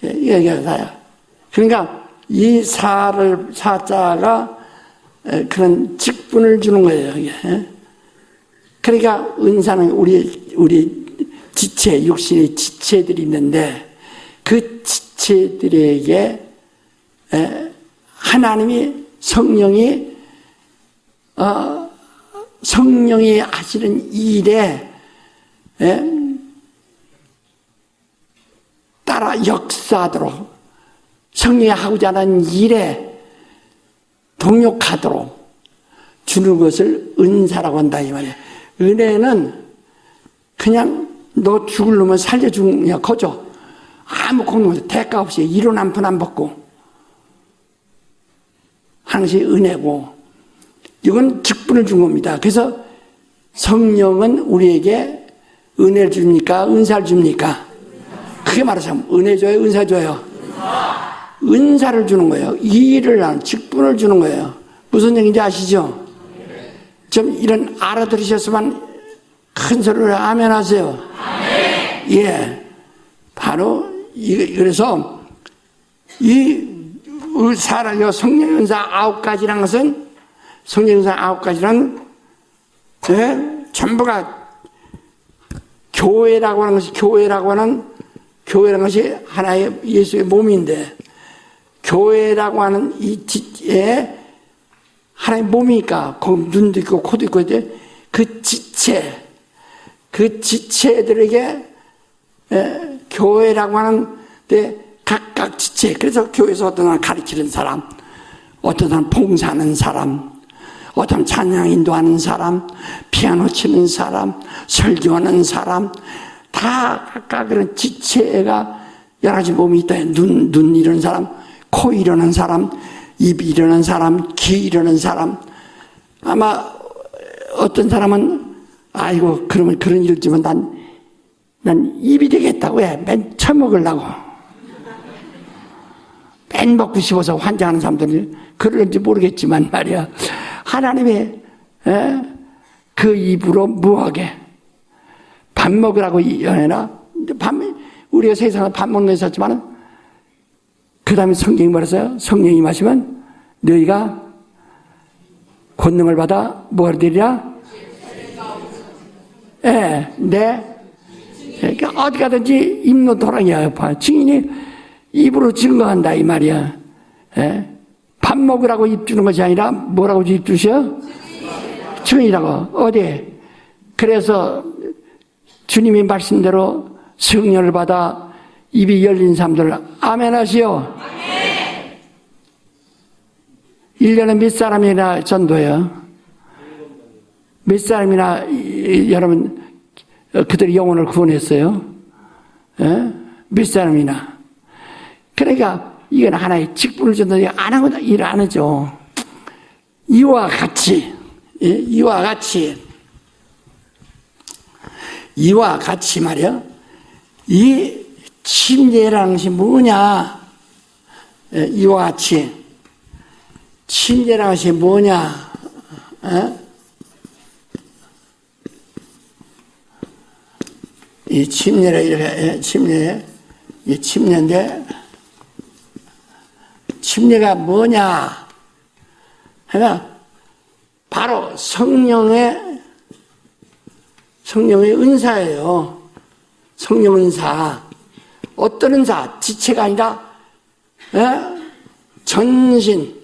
이게 사야. 그러니까 이 사자가 그런 직분을 주는 거예요. 이게. 그러니까 은사는 우리 지체, 육신의 지체들이 있는데 그 지체들에게 하나님이 성령이 하시는 일에 따라 역사하도록 성령이 하고자 하는 일에 동력하도록 주는 것을 은사라고 한다 이 말이야. 은혜는 그냥 너 죽을 놈은 살려주냐 거죠. 아무 공동 대가 없이 이론 한 푼 안 받고 하는 것이 은혜고, 이건 직분을 준 겁니다. 그래서 성령은 우리에게 은혜를 줍니까? 은사를 줍니까? 크게 말해서 은혜 줘요? 은사 줘요? 은사를 주는 거예요. 이 일을 하는 직분을 주는 거예요. 무슨 얘기인지 아시죠? 좀 이런 알아들으셨으면 큰 소리로 아멘 하세요. 예. 바로 그래서 이 사람 성령 은사 9가지라는 것은, 성령 은사 9가지는 전부가 교회라고 하는 것이, 교회라는 것이 하나의 예수의 몸인데, 교회라고 하는 이 지체 하나의 몸이니까 눈도 있고 코도 있고 그 지체들에게 교회라고 하는데 각각 지체. 그래서 교회에서 어떤 사람 가르치는 사람, 어떤 사람 봉사하는 사람, 어떤 찬양 인도하는 사람, 피아노 치는 사람, 설교하는 사람, 다 각각 그런 지체가 여러 가지 몸이 있다. 눈 이러는 사람, 코 이러는 사람, 입 이러는 사람, 귀 이러는 사람. 아마 어떤 사람은 아이고 그러면 그런 일을 지면 난 입이 되겠다. 왜? 맨 처먹으려고. 맨 먹고 싶어서 환장하는 사람들이 그럴지 모르겠지만 말이야. 하나님의 그 입으로 무하게 밥 먹으라고 연해라. 우리가 세상에 밥 먹는 데 있었지만 그 다음에 성경이 말했어요. 성령이 마시면 너희가 권능을 받아 뭐가 되리라? 그러니까 어디 가든지 입로 도랑이야. 증인이 입으로 증거한다 이 말이야. 밥 먹으라고 입 주는 것이 아니라 뭐라고 입 주셔? 증인이라고. 어디? 그래서 주님이 말씀대로 성령을 받아 입이 열린 사람들 아멘 하시오. 1년에 몇 사람이나 전도해요? 몇 사람이나 여러분 그들의 영혼을 구원했어요? 몇 사람이나? 그러니까 이건 하나의 직분을 줬는데 안 하고 일을 안 하죠. 이와 같이 말이야. 이 침례라는 것이 뭐냐? 이와 같이 침례라는 것이 뭐냐? 이 침례라 이렇게 이 침례인데 침례가 뭐냐? 그러니까 바로 성령의 은사예요. 성령 은사. 어떤 은사? 지체가 아니라 전신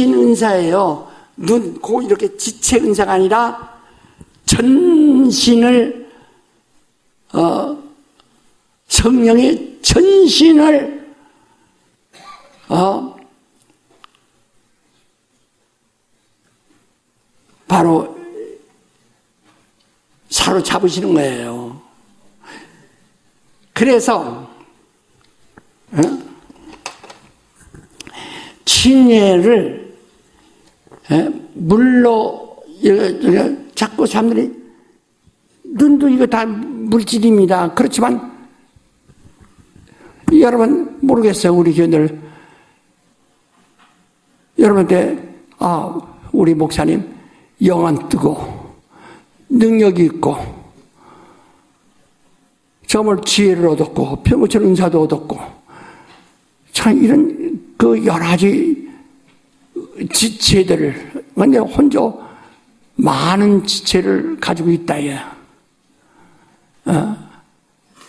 은사예요. 눈, 코 이렇게 지체 은사가 아니라 전신을 성령의 전신을 바로 사로잡으시는 거예요. 그래서 침례를 물로 자꾸 사람들이 눈도 이거 다 물질입니다. 그렇지만 여러분 모르겠어요. 우리 교인들 여러분한테 우리 목사님 영안 뜨고 능력이 있고 정말 지혜를 얻었고 평고처럼 은사도 얻었고 참 이런 그 여러 가지 지체들을 근데 혼자 많은 지체를 가지고 있다.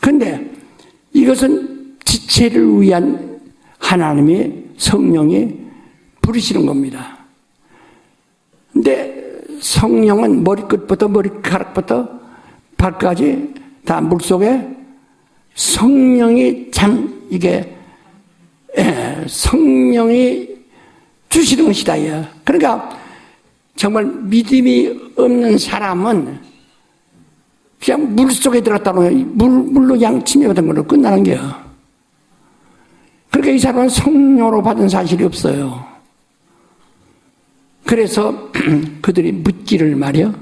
근데 이것은 지체를 위한 하나님의 성령이 부르시는 겁니다. 근데 성령은 머리끝부터 머리카락부터 발까지 다 물속에 성령이 참 이게 성령이 주시는 것이다. 그러니까 정말 믿음이 없는 사람은 그냥 물속에 들어갔다 놓으면 물로 그냥 침입받은 걸로 끝나는 거예요. 그러니까 이 사람은 성령으로 받은 사실이 없어요. 그래서 그들이 묻기를 말이요.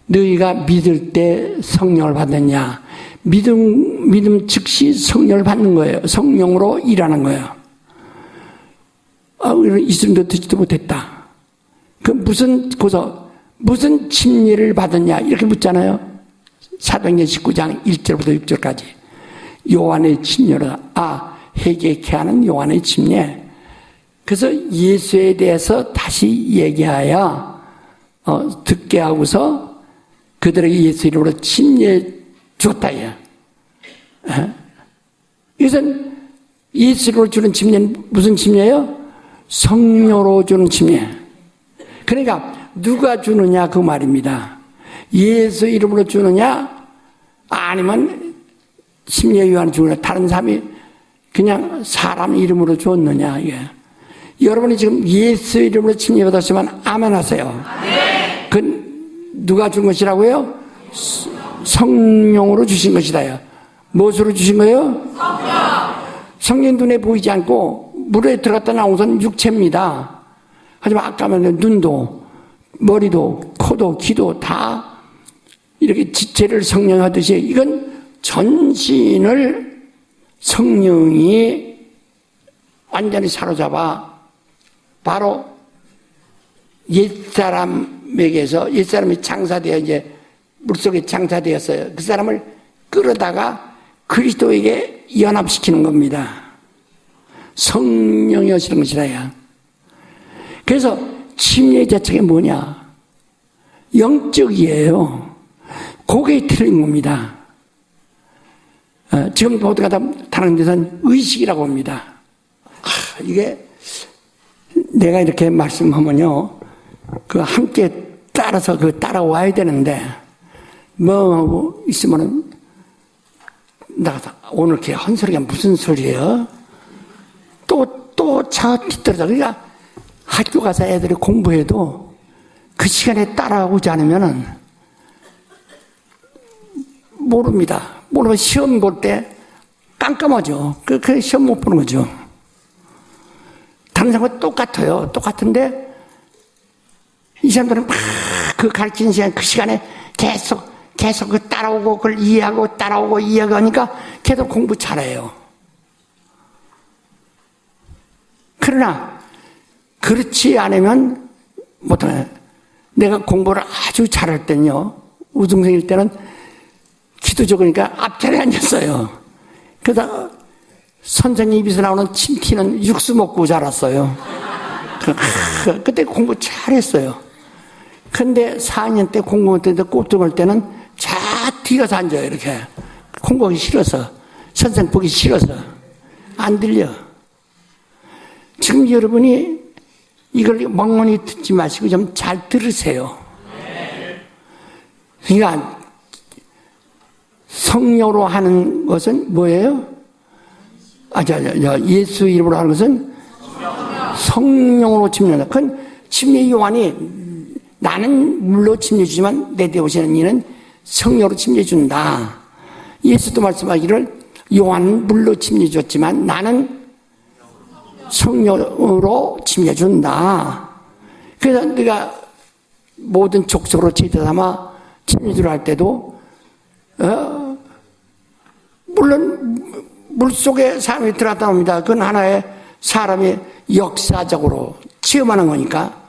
너희가 믿을 때 성령을 받느냐? 믿음 즉시 성령을 받는 거예요. 성령으로 일하는 거예요. 이스라엘도 듣지도 못했다. 무슨 침례를 받았냐? 이렇게 묻잖아요. 사도행전 19장 1절부터 6절까지. 요한의 침례라. 회개케 하는 요한의 침례. 그래서 예수에 대해서 다시 얘기하여 듣게 하고서 그들에게 예수 이름으로 침례 주었다. 이것은 예수로 주는 침례는 무슨 침례예요? 성령으로 주는 침례. 그러니까 누가 주느냐 그 말입니다. 예수 이름으로 주느냐 아니면 침례 요한이 주느냐 다른 사람이 그냥 사람 이름으로 주었느냐. 여러분이 지금 예수 이름으로 침례 받았으면 아멘 하세요. 그 누가 준 것이라고요? 성령으로 주신 것이다. 무엇으로 주신 거예요? 성령 눈에 보이지 않고 물에 들어갔다 나온 것은 육체입니다. 하지만 아까 말한 눈도 머리도 코도 귀도 다 이렇게 지체를 성령 하듯이 이건 전신을 성령이 완전히 사로잡아 바로 옛사람이 장사되어 이제 물속에 장사되었어요. 그 사람을 끌어다가 그리스도에게 연합시키는 겁니다. 성령이 오시는 것이라야. 그래서 침례 자체가 뭐냐? 영적이에요. 그게 틀린 겁니다. 지금 모두가 다른 데서는 의식이라고 합니다. 이게 내가 이렇게 말씀하면요, 함께 따라서 따라와야 되는데 뭐 있으면은 나가서 오늘 걔 헌소리가 무슨 소리예요? 또 차 뒤떨어져. 그러니까 학교 가서 애들이 공부해도 그 시간에 따라오지 않으면은 모릅니다. 모르면 시험 볼 때 깜깜하죠. 그 시험 못 보는 거죠. 다른 사람과 똑같아요. 똑같은데 이 사람들은 막 그 가르치는 시간, 그 시간에 계속 따라오고 그걸 이해하고 따라오고 이해하고 하니까 계속 공부 잘해요. 그러나 그렇지 않으면 못하네. 내가 공부를 아주 잘할 때는요, 우등생일 때는 키도 적으니까 앞자리에 앉았어요. 그러다가 선생님 입에서 나오는 침 튀는 육수 먹고 자랐어요. 그때 공부 잘했어요. 근데 4학년 때 공부할 때 꼴등할 때는 자 뒤가서 앉아요. 이렇게 공부하기 싫어서, 선생 보기 싫어서 안 들려. 지금 여러분이 이걸 멍멍이 듣지 마시고 좀 잘 들으세요. 그러니까 성령으로 하는 것은 뭐예요? 예수 이름으로 하는 것은 성령으로 침례한다. 그건 침례 요한이 나는 물로 침례 주지만 내 뒤에 오시는 이는 성령으로 침례 준다. 예수도 말씀하기를 요한은 물로 침례 줬지만 나는 성령으로 침례 준다. 그래서 네가 모든 족속으로 제자 삼아 침례 주려 할 때도 물론 물속에 사람이 들어갔다 옵니다. 그건 하나의 사람이 역사적으로 체험하는 거니까.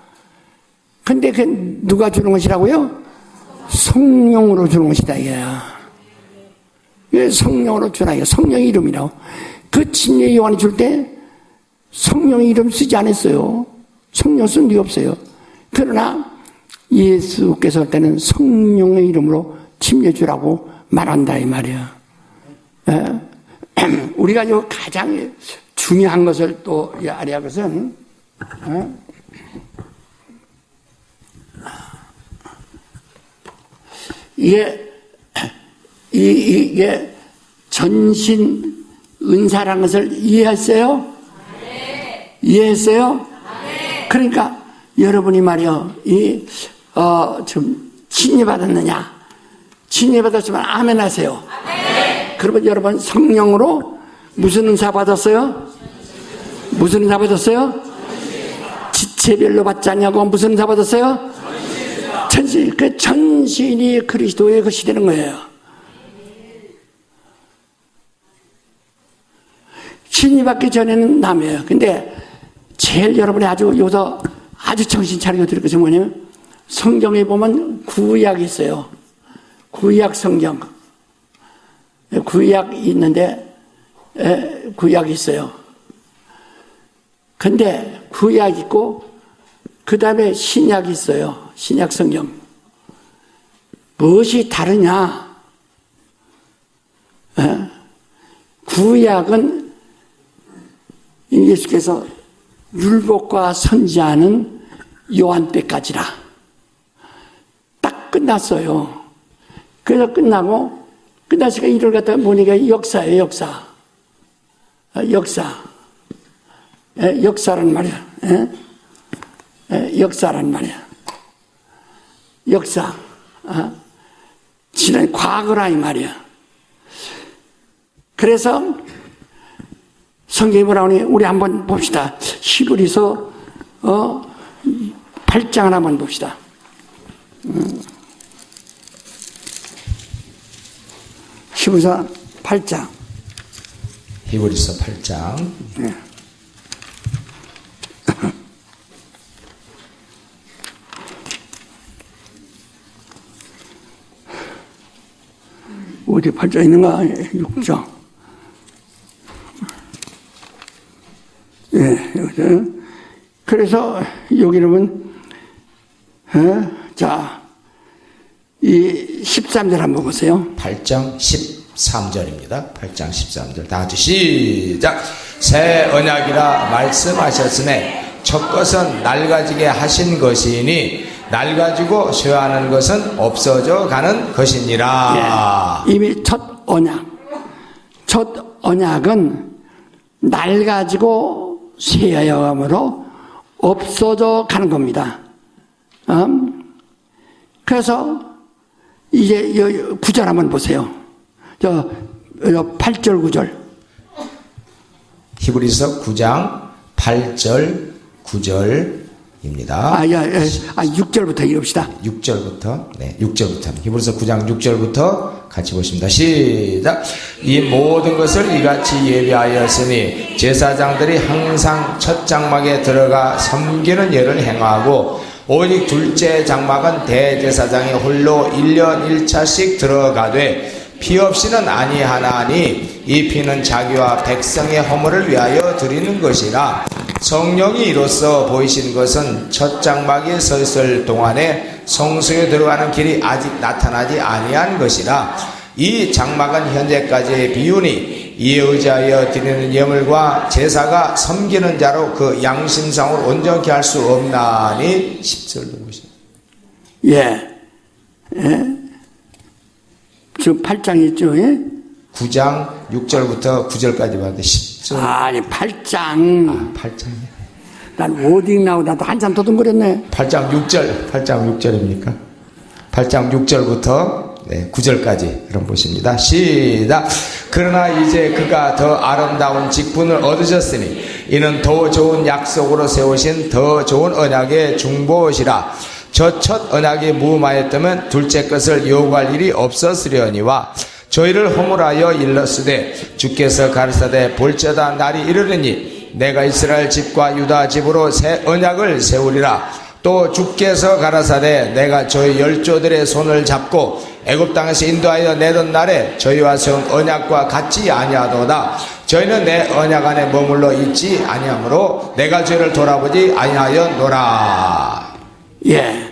근데 그 누가 주는 것이라고요? 성령으로 주는 것이다 이거야. 왜 성령으로 주나 이거? 성령의 이름이라고. 그 침례 요한이 줄 때 성령의 이름 쓰지 않았어요. 성령 쓴 게 없어요. 그러나 예수께서 할 때는 성령의 이름으로 침례 주라고 말한다 이 말이야. 우리가 요 가장 중요한 것을 또 알아야 할 것은 이게 전신 은사라는 것을 이해했어요? 네. 이해했어요? 네. 그러니까 여러분이 말이요, 좀 진리받았느냐? 진리받았으면 아멘 하세요. 네. 그러면 여러분 성령으로 무슨 은사 받았어요? 무슨 은사 받았어요? 지체별로 받지 않냐고 무슨 은사 받았어요? 전신. 그 전신이 그리스도의 것이 되는 거예요. 진리받기 전에는 남이에요. 근데 제일 여러분이 여기서 아주 정신 차리고 들을 것은 뭐냐면, 성경에 보면 구약이 있어요. 구약 성경. 구약이 있는데, 구약이 있어요. 근데 구약이 있고, 그 다음에 신약이 있어요. 신약 성경. 무엇이 다르냐? 구약은 예수께서 율법과 선지자는 요한 때까지라. 딱 끝났어요. 그래서 끝나시니까 이를 갖다가 보니까 역사예요, 역사. 역사란 말이야. 역사란 말이야. 역사. 지난 과거라 이 말이야. 그래서 성경이 뭐라고 하니 우리 한번 봅시다. 히브리서 8장을 한번 봅시다. 히브리서 8장. 히브리서 8장. 네. 어디 8장 있는가? 6장. 예, 그래서 여기는 자, 이 13절 한번 보세요. 8장 13절입니다. 8장 13절 다 같이 시작. 새 언약이라 말씀하셨으네 첫 것은 낡아지게 하신 것이니 낡아지고 쇠하는 것은 없어져 가는 것이니라. 예, 이미 첫 언약은 낡아지고 쇠하여감으로 없어져 가는 겁니다. 그래서 이제 9절 한번 보세요. 8절 9절. 히브리서 9장 8절 9절입니다. 6절부터 읽읍시다. 6절부터. 네, 6절부터. 히브리서 9장 6절부터 같이 보십니다. 시작. 이 모든 것을 이같이 예비하였으니 제사장들이 항상 첫 장막에 들어가 섬기는 예를 행하고 오직 둘째 장막은 대제사장이 홀로 1년 1차씩 들어가되 피 없이는 아니하나니 이 피는 자기와 백성의 허물을 위하여 드리는 것이라. 성령이 이로써 보이신 것은 첫 장막에 서 있을 동안에 성소에 들어가는 길이 아직 나타나지 아니한 것이라. 이 장막은 현재까지의 비유니 이에 의지하여 드리는 예물과 제사가 섬기는 자로 그 양심상으로 온전케 할 수 없나니. 10절도 보시죠. 예. 지금 8장 있죠. 예? 9장 6절부터 9절까지 봤는데 10절. 아니 8장. 8장이요. 난 워딩 나오고 나도 한참 도둥거렸네. 8장 6절입니까? 8장 6절부터 9절까지 그럼 보십니다. 시작. 그러나 이제 그가 더 아름다운 직분을 얻으셨으니 이는 더 좋은 약속으로 세우신 더 좋은 언약의 중보시라. 저 첫 언약이 무마했다면 둘째 것을 요구할 일이 없었으려니와 저희를 허물하여 일렀으되 주께서 가르사대 볼지어다 날이 이르리니 내가 이스라엘 집과 유다 집으로 새 언약을 세우리라. 또 주께서 가라사대 내가 저희 열조들의 손을 잡고 애굽 땅에서 인도하여 내던 날에 저희와 세운 언약과 같지 아니하도다. 저희는 내 언약 안에 머물러 있지 아니하므로 내가 저희를 돌아보지 아니하였노라. 예.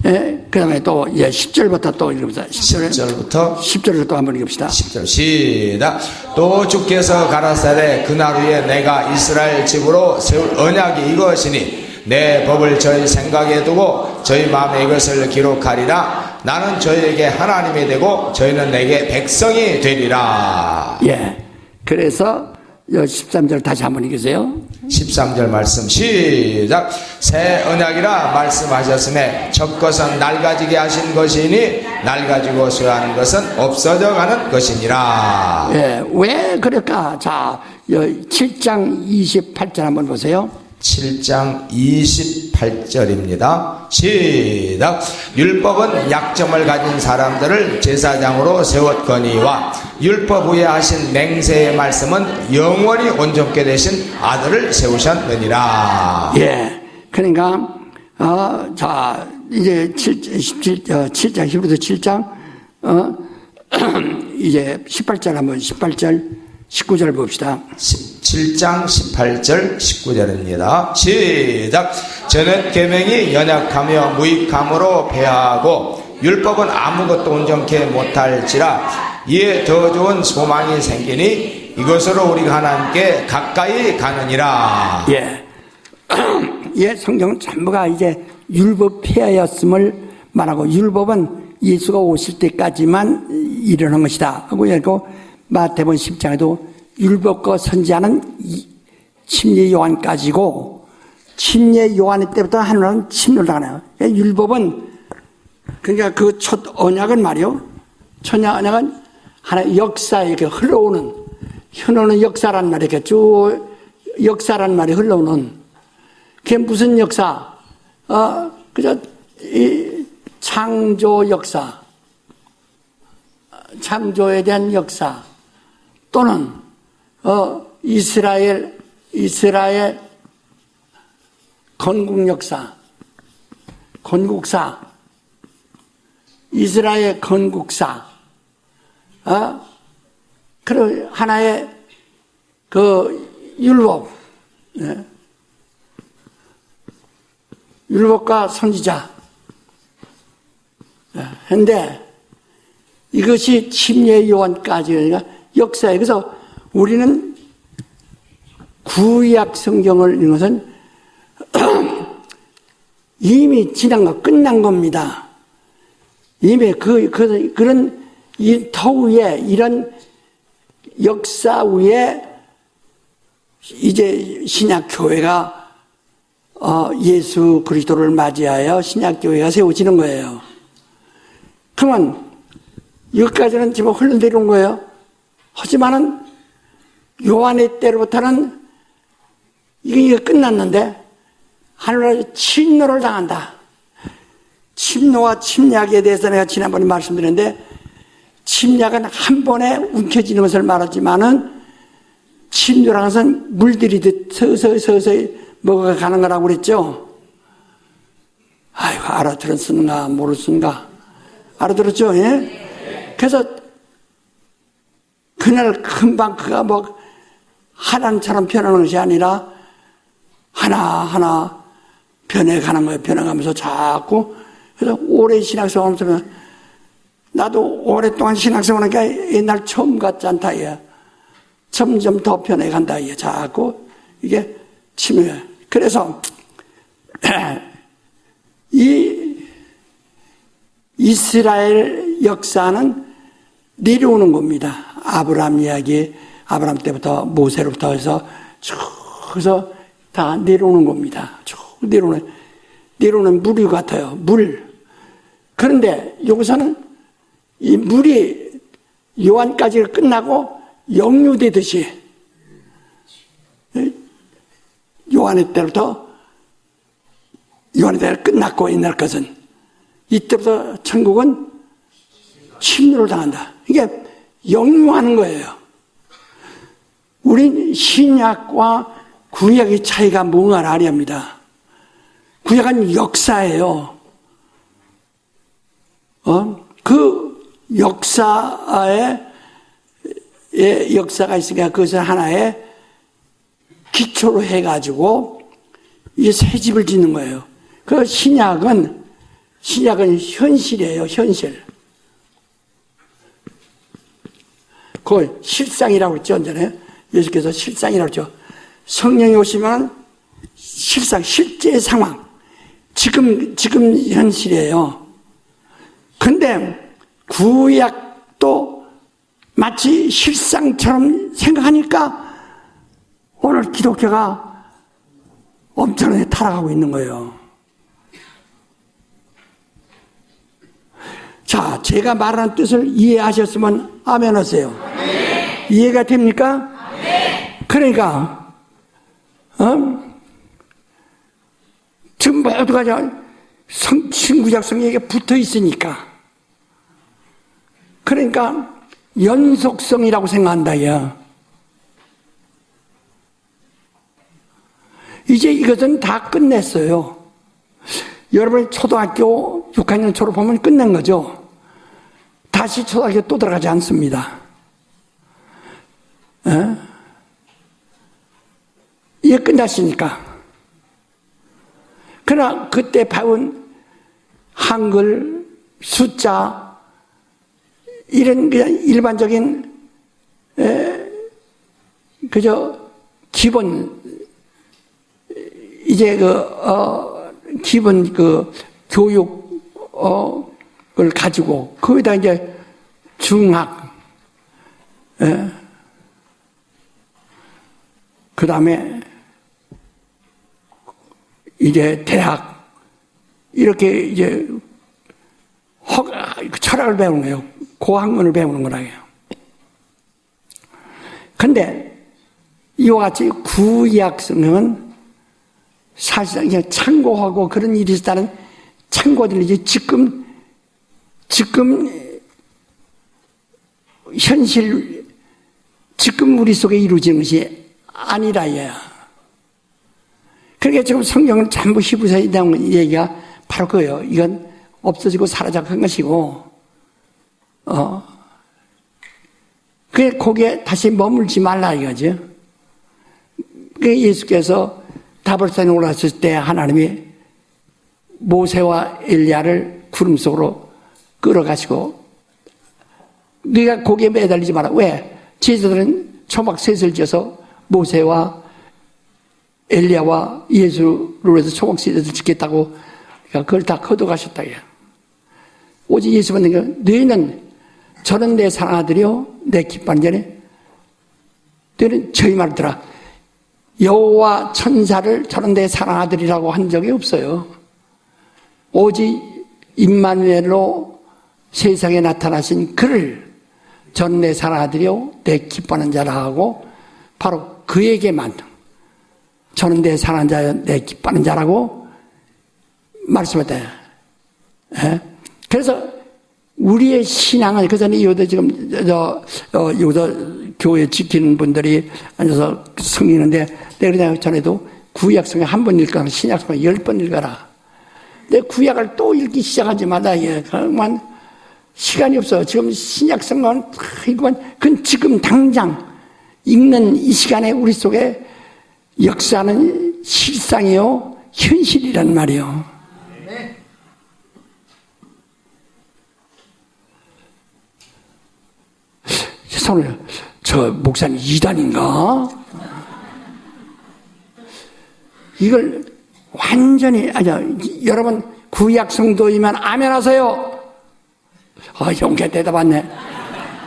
예, 그 다음에 또, 10절부터 또 읽읍시다. 10절을 또 한번 읽읍시다. 10절 시작. 또 주께서 가라사대 그날 후에 내가 이스라엘 집으로 세울 언약이 이것이니 내 법을 저희 생각에 두고 저희 마음에 이것을 기록하리라. 나는 저희에게 하나님이 되고 저희는 내게 백성이 되리라. 예. 그래서 13절 다시 한번 읽으세요. 13절 말씀 시작. 새 언약이라 말씀하셨음에 첫 것은 낡아지게 하신 것이니 낡아지고 쇠하는 것은 없어져 가는 것이니라. 예. 왜 그럴까? 자, 7장 28절 한번 보세요. 7장 28절입니다. 시작. 율법은 약점을 가진 사람들을 제사장으로 세웠거니와 율법 위에 하신 맹세의 말씀은 영원히 온전케 되신 아들을 세우셨느니라. 예. 그러니까 자, 이제 7장 히브리서 7장 이제 18절 한번 18절 19절 봅시다. 7장 18절 19절입니다. 시작. 저는 계명이 연약하며 무익함으로 패하고 율법은 아무것도 온전케 못할지라 이에 더 좋은 소망이 생기니 이것으로 우리가 하나님께 가까이 가느니라. 예. 예, 성경은 전부가 이제 율법 폐하였음을 말하고 율법은 예수가 오실 때까지만 일어난 것이다 하고 읽고 마태복음 10장에도 율법과 선지자는 침례 요한까지고 침례 요한 때부터 하나님은 침례를 당하네요. 율법은 그러니까 그 첫 언약은 말이요. 첫 언약은 하나의 역사에 이렇게 흘러오는 역사란 말이 이렇게 쭉 역사란 말이 흘러오는 그게 무슨 역사? 그저 이 창조 역사, 창조에 대한 역사 또는 이스라엘 건국 역사, 건국사, 이스라엘 건국사, 그리고 하나의 그 율법, 예. 율법과 선지자. 그런데 이것이 침례 요한까지 그러니까 역사에 그래서 우리는 구약 성경을 읽는 것은 이미 지난 거 끝난 겁니다. 이미 그런 이 터 위에 이런 역사 위에 이제 신약 교회가 예수 그리스도를 맞이하여 신약 교회가 세워지는 거예요. 그러면 여기까지는 지금 흘러내려온 거예요. 하지만은 요한의 때로부터는 이게 끝났는데 하늘나라에서 침노를 당한다. 침노와 침략에 대해서 내가 지난번에 말씀드렸는데 침략은 한 번에 움켜쥐는 것을 말하지만은 침노라는 것은 물들이듯 서서히 먹어가는 거라고 그랬죠. 아이고 알아들었는가 모르겠는가 알아들었죠. 예? 그래서 그날 금방 그가 뭐 하나님처럼 변하는 것이 아니라 하나하나 변해가는 거예요. 변해가면서 자꾸 그래서 오래 신앙생활 하면서 나도 오랫동안 신앙생활 하니까 옛날 처음 같지 않다. 예. 점점 더 변해간다. 예. 자꾸 이게 침해. 그래서 이 이스라엘 역사는 내려오는 겁니다. 아브라함 이야기, 아브라함 때부터 모세로부터 해서 쭉 해서 다 내려오는 겁니다. 쭉 내려오는 물 같아요. 물. 그런데 여기서는 이 물이 요한까지 끝나고 역류되듯이 요한의 때부터 요한의 때가 끝났고 옛날 것은 이때부터 천국은 침노를 당한다. 이게 역류하는 거예요. 우린 신약과 구약의 차이가 뭔가를 알아야 합니다. 구약은 역사예요. 그 역사에 역사가 있으니까 그것을 하나의 기초로 해가지고 이 새 집을 짓는 거예요. 그 신약은 현실이에요. 현실. 그걸 실상이라고 했죠. 언제네 예수께서 실상이라고 했죠. 성령이 오시면 실상, 실제 상황. 지금 현실이에요. 그런데 근데 구약도 마치 실상처럼 생각하니까 오늘 기독교가 엄청나게 타락하고 있는 거예요. 자, 제가 말하는 뜻을 이해하셨으면 아멘 하세요. 이해가 됩니까? 그러니까 지금 모두가 신구약 성경에 붙어 있으니까, 그러니까 연속성이라고 생각한다. 야. 이제 이것은 다 끝냈어요. 여러분 초등학교 6학년 졸업하면 끝낸 거죠. 다시 초등학교 또 들어가지 않습니다. 이게 끝났으니까. 그러나 그때 배운 한글, 숫자, 이런 그냥 일반적인 그저 기본, 이제 기본 교육을 가지고 거기다 이제 중학, 그 다음에 이제 대학, 이렇게 이제 철학을 배우는 거예요. 고학문을 배우는 거라고요. 근데 이와 같이 구약 성경은 사실상 그냥 참고하고 그런 일이 있다는 참고들이지 지금 현실, 지금 우리 속에 이루어지는 것이 아니라 이야. 그러니까 지금 성경을 전부 히브리서에 대한 얘기가 바로 그거예요. 이건 없어지고 사라져간 것이고, 거기에 다시 머물지 말라 이거죠. 예수께서 다볼산에 올라갔을 때 하나님이 모세와 엘리야를 구름 속으로 끌어가시고, 네가 거기에 매달리지 마라. 왜? 제자들은 초막셋을 지어서 모세와 엘리야와 예수를 위해서 초막셋을 짓겠다고, 그러니까 그걸 다 거둬가셨다. 오직 예수는 너희는 저는 내 사랑아들이요 내 기뻐하는 자네, 너희는 저희 말을 들어. 여호와 천사를 저는 내 사랑아들이라고 한 적이 없어요. 오직 임마누엘로 세상에 나타나신 그를 저는 내 사랑아들이요 내 기뻐하는 자라 하고, 바로 그에게만 저는 내 사랑하는 자요 내 기뻐하는 자라고 말씀했다. 그래서 우리의 신앙은, 그 전에 이호도 지금 이호도 교회 지키는 분들이 앉아서 성기는데, 내가 그냥 전에도 구약 성경 한 번 읽거나 신약 성경 10번 읽어라. 내 구약을 또 읽기 시작하지 마라. 그만 시간이 없어. 지금 신약 성경은 이건 그건 지금 당장 읽는 이 시간에 우리 속에 역사는 실상이요 현실이란 말이요. 손을, 저 목사님 이단인가? 이걸 완전히, 여러분 구약 성도이면 아멘 하세요. 용케 대답하네.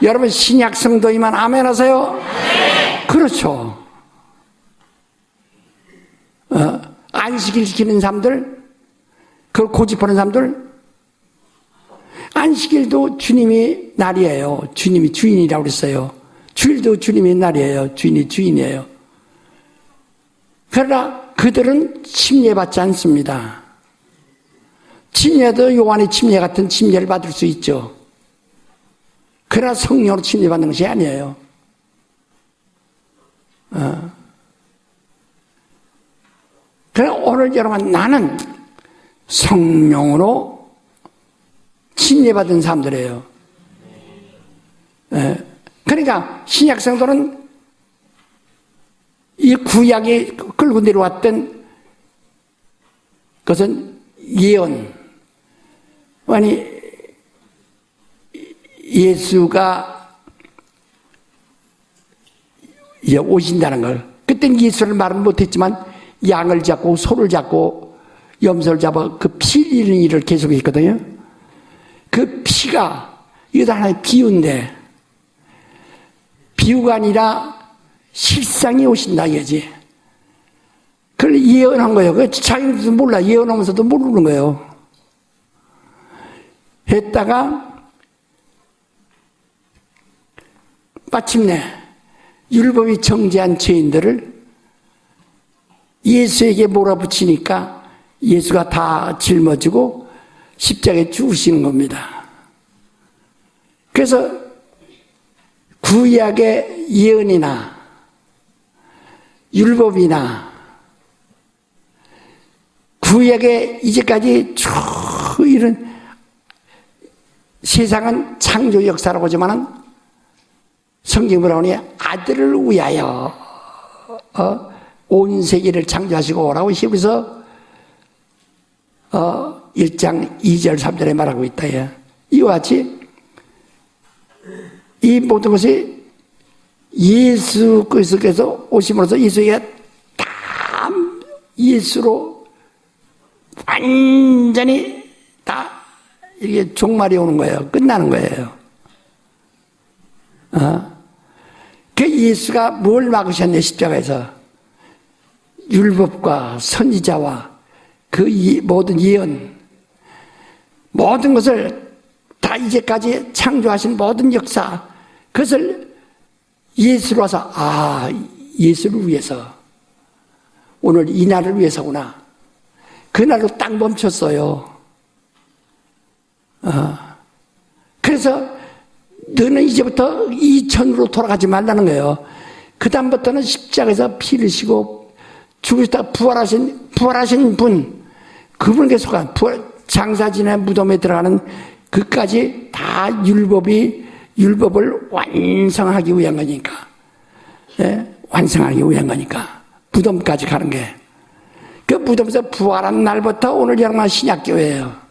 여러분 신약 성도이면 아멘 하세요. 그렇죠. 안식일 지키는 사람들, 그걸 고집하는 사람들, 안식일도 주님이 날이에요. 주님이 주인이라고 그랬어요. 주일도 주님이 날이에요. 주인이 주인이에요. 그러나 그들은 침례받지 않습니다. 침례도 요한의 침례 같은 침례를 받을 수 있죠. 그러나 성령으로 침례받는 것이 아니에요. 그러나 오늘 여러분, 나는 성령으로 침례받은 사람들이에요. 그러니까 신약 성도는 이 구약이 끌고 내려왔던 것은 예언, 아니 예수가 이제 오신다는 걸, 그때는 예수를 말은 못했지만 양을 잡고 소를 잡고 염소를 잡아 그 피 흘리는 일을 계속했거든요. 그 피가, 이것도 하나의 비유인데, 비유가 아니라 실상이 오신다 이거지. 그걸 예언한 거예요. 그 자기도 몰라. 예언하면서도 모르는 거예요. 했다가 마침내 율법이 정죄한 죄인들을 예수에게 몰아붙이니까 예수가 다 짊어지고 십자가에 죽으시는 겁니다. 그래서 구약의 예언이나 율법이나 구약의 이제까지 쭉 이런 세상은 창조 역사라고 하지만은 성경이 뭐라고 하냐? 아들을 위하여 온 세계를 창조하시고 오라고 히브리서 1장 2절 3절에 말하고 있다. 이와 같이 이 모든 것이 예수 그리스도께서 오심으로써 예수에게 다 예수로 완전히 다 이게 종말이 오는 거예요. 끝나는 거예요. 그 예수가 뭘 막으셨냐 십자가에서 율법과 선지자와 그 모든 예언 모든 것을 다 이제까지 창조하신 모든 역사 그것을 예수로 와서 예수를 위해서 오늘 이 날을 위해서구나. 그날로 딱 멈췄어요. 그래서 너는 이제부터 이천으로 돌아가지 말라는 거예요. 그 다음부터는 십자가에서 피를 쉬고 죽으시다가 부활하신 분, 그분께 속한 장사진의 무덤에 들어가는 그까지 다 율법을 완성하기 위한 거니까. 예? 완성하기 위한 거니까. 무덤까지 가는 게. 그 무덤에서 부활한 날부터 오늘 정말 신약교회예요.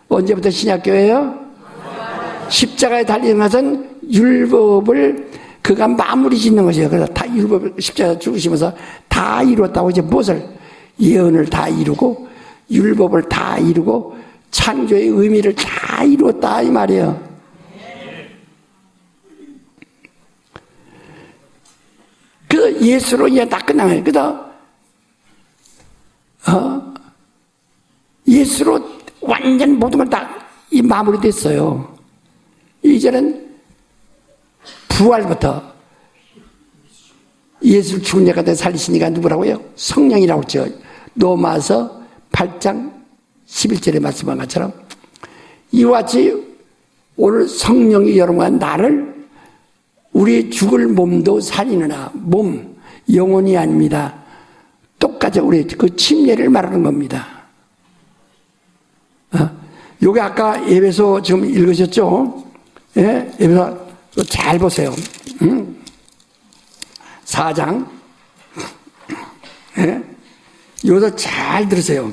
언제부터 신약교회예요? 십자가에 달리는 것은 율법을 그가 마무리 짓는 것이에요. 그래서 다 율법을 십자가에 죽으시면서 다 이루었다고 이제 무엇을 예언을 다 이루고 율법을 다 이루고 창조의 의미를 다 이루었다 이 말이에요. 그 예수로 이제 다 끝난 거예요. 그래서 예수로 완전 모든 걸 다 마무리됐어요. 이제는 부활부터 예수를 죽은 자 가운데 살리시니까 누구라고요? 성령이라고 했죠. 로마서 8장 11절에 말씀한 것처럼 이와 같이 오늘 성령이 여러분과 나를 우리 죽을 몸도 살리느라 몸, 영혼이 아닙니다. 똑같이 우리 그 침례를 말하는 겁니다. 요게 아까 에베소 지금 읽으셨죠? 예? 에베소 잘 보세요. 4장. 예? 여기서 잘 들으세요.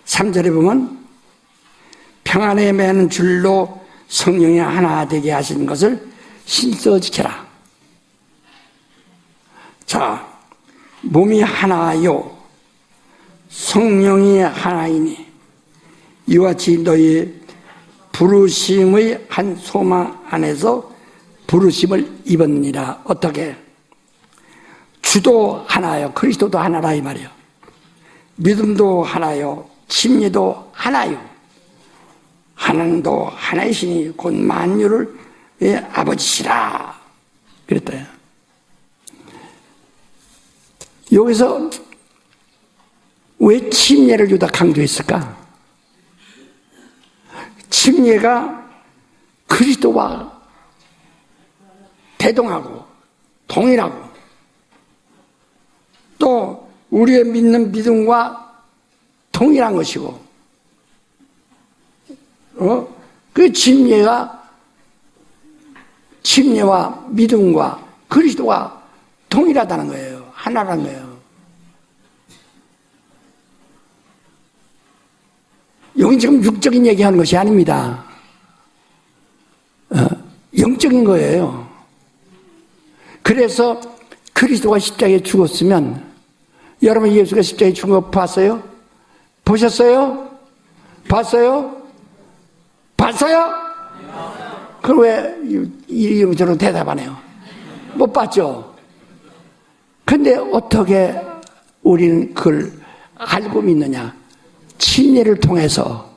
3절에 보면 평안에 매는 줄로 성령이 하나 되게 하시는 것을 신써 지켜라. 자, 몸이 하나요. 성령이 하나이니 이와 같이 너희 부르심의 한 소망 안에서 부르심을 입었느니라. 어떻게? 주도 하나요. 그리스도도 하나라 이 말이요. 믿음도 하나요. 침례도 하나요. 하나님도 하나이시니 곧 만유를 아버지시라. 그랬대요. 여기서 왜 침례를 주다 강조했을까? 침례가 그리스도와 대동하고 동일하고 또 우리의 믿는 믿음과 동일한 것이고 그 침례와 믿음과 그리스도가 동일하다는 거예요. 하나라는 거예요. 여기 지금 육적인 얘기하는 것이 아닙니다. 영적인 거예요. 그래서 그리스도가 십자가에 죽었으면 여러분 예수가 십자가에 죽은 거 봤어요? 보셨어요? 봤어요? 봤어요? 그럼 왜 이런저런 대답하네요? 못 봤죠? 근데 어떻게 우리는 그걸 알고 믿느냐? 침례를 통해서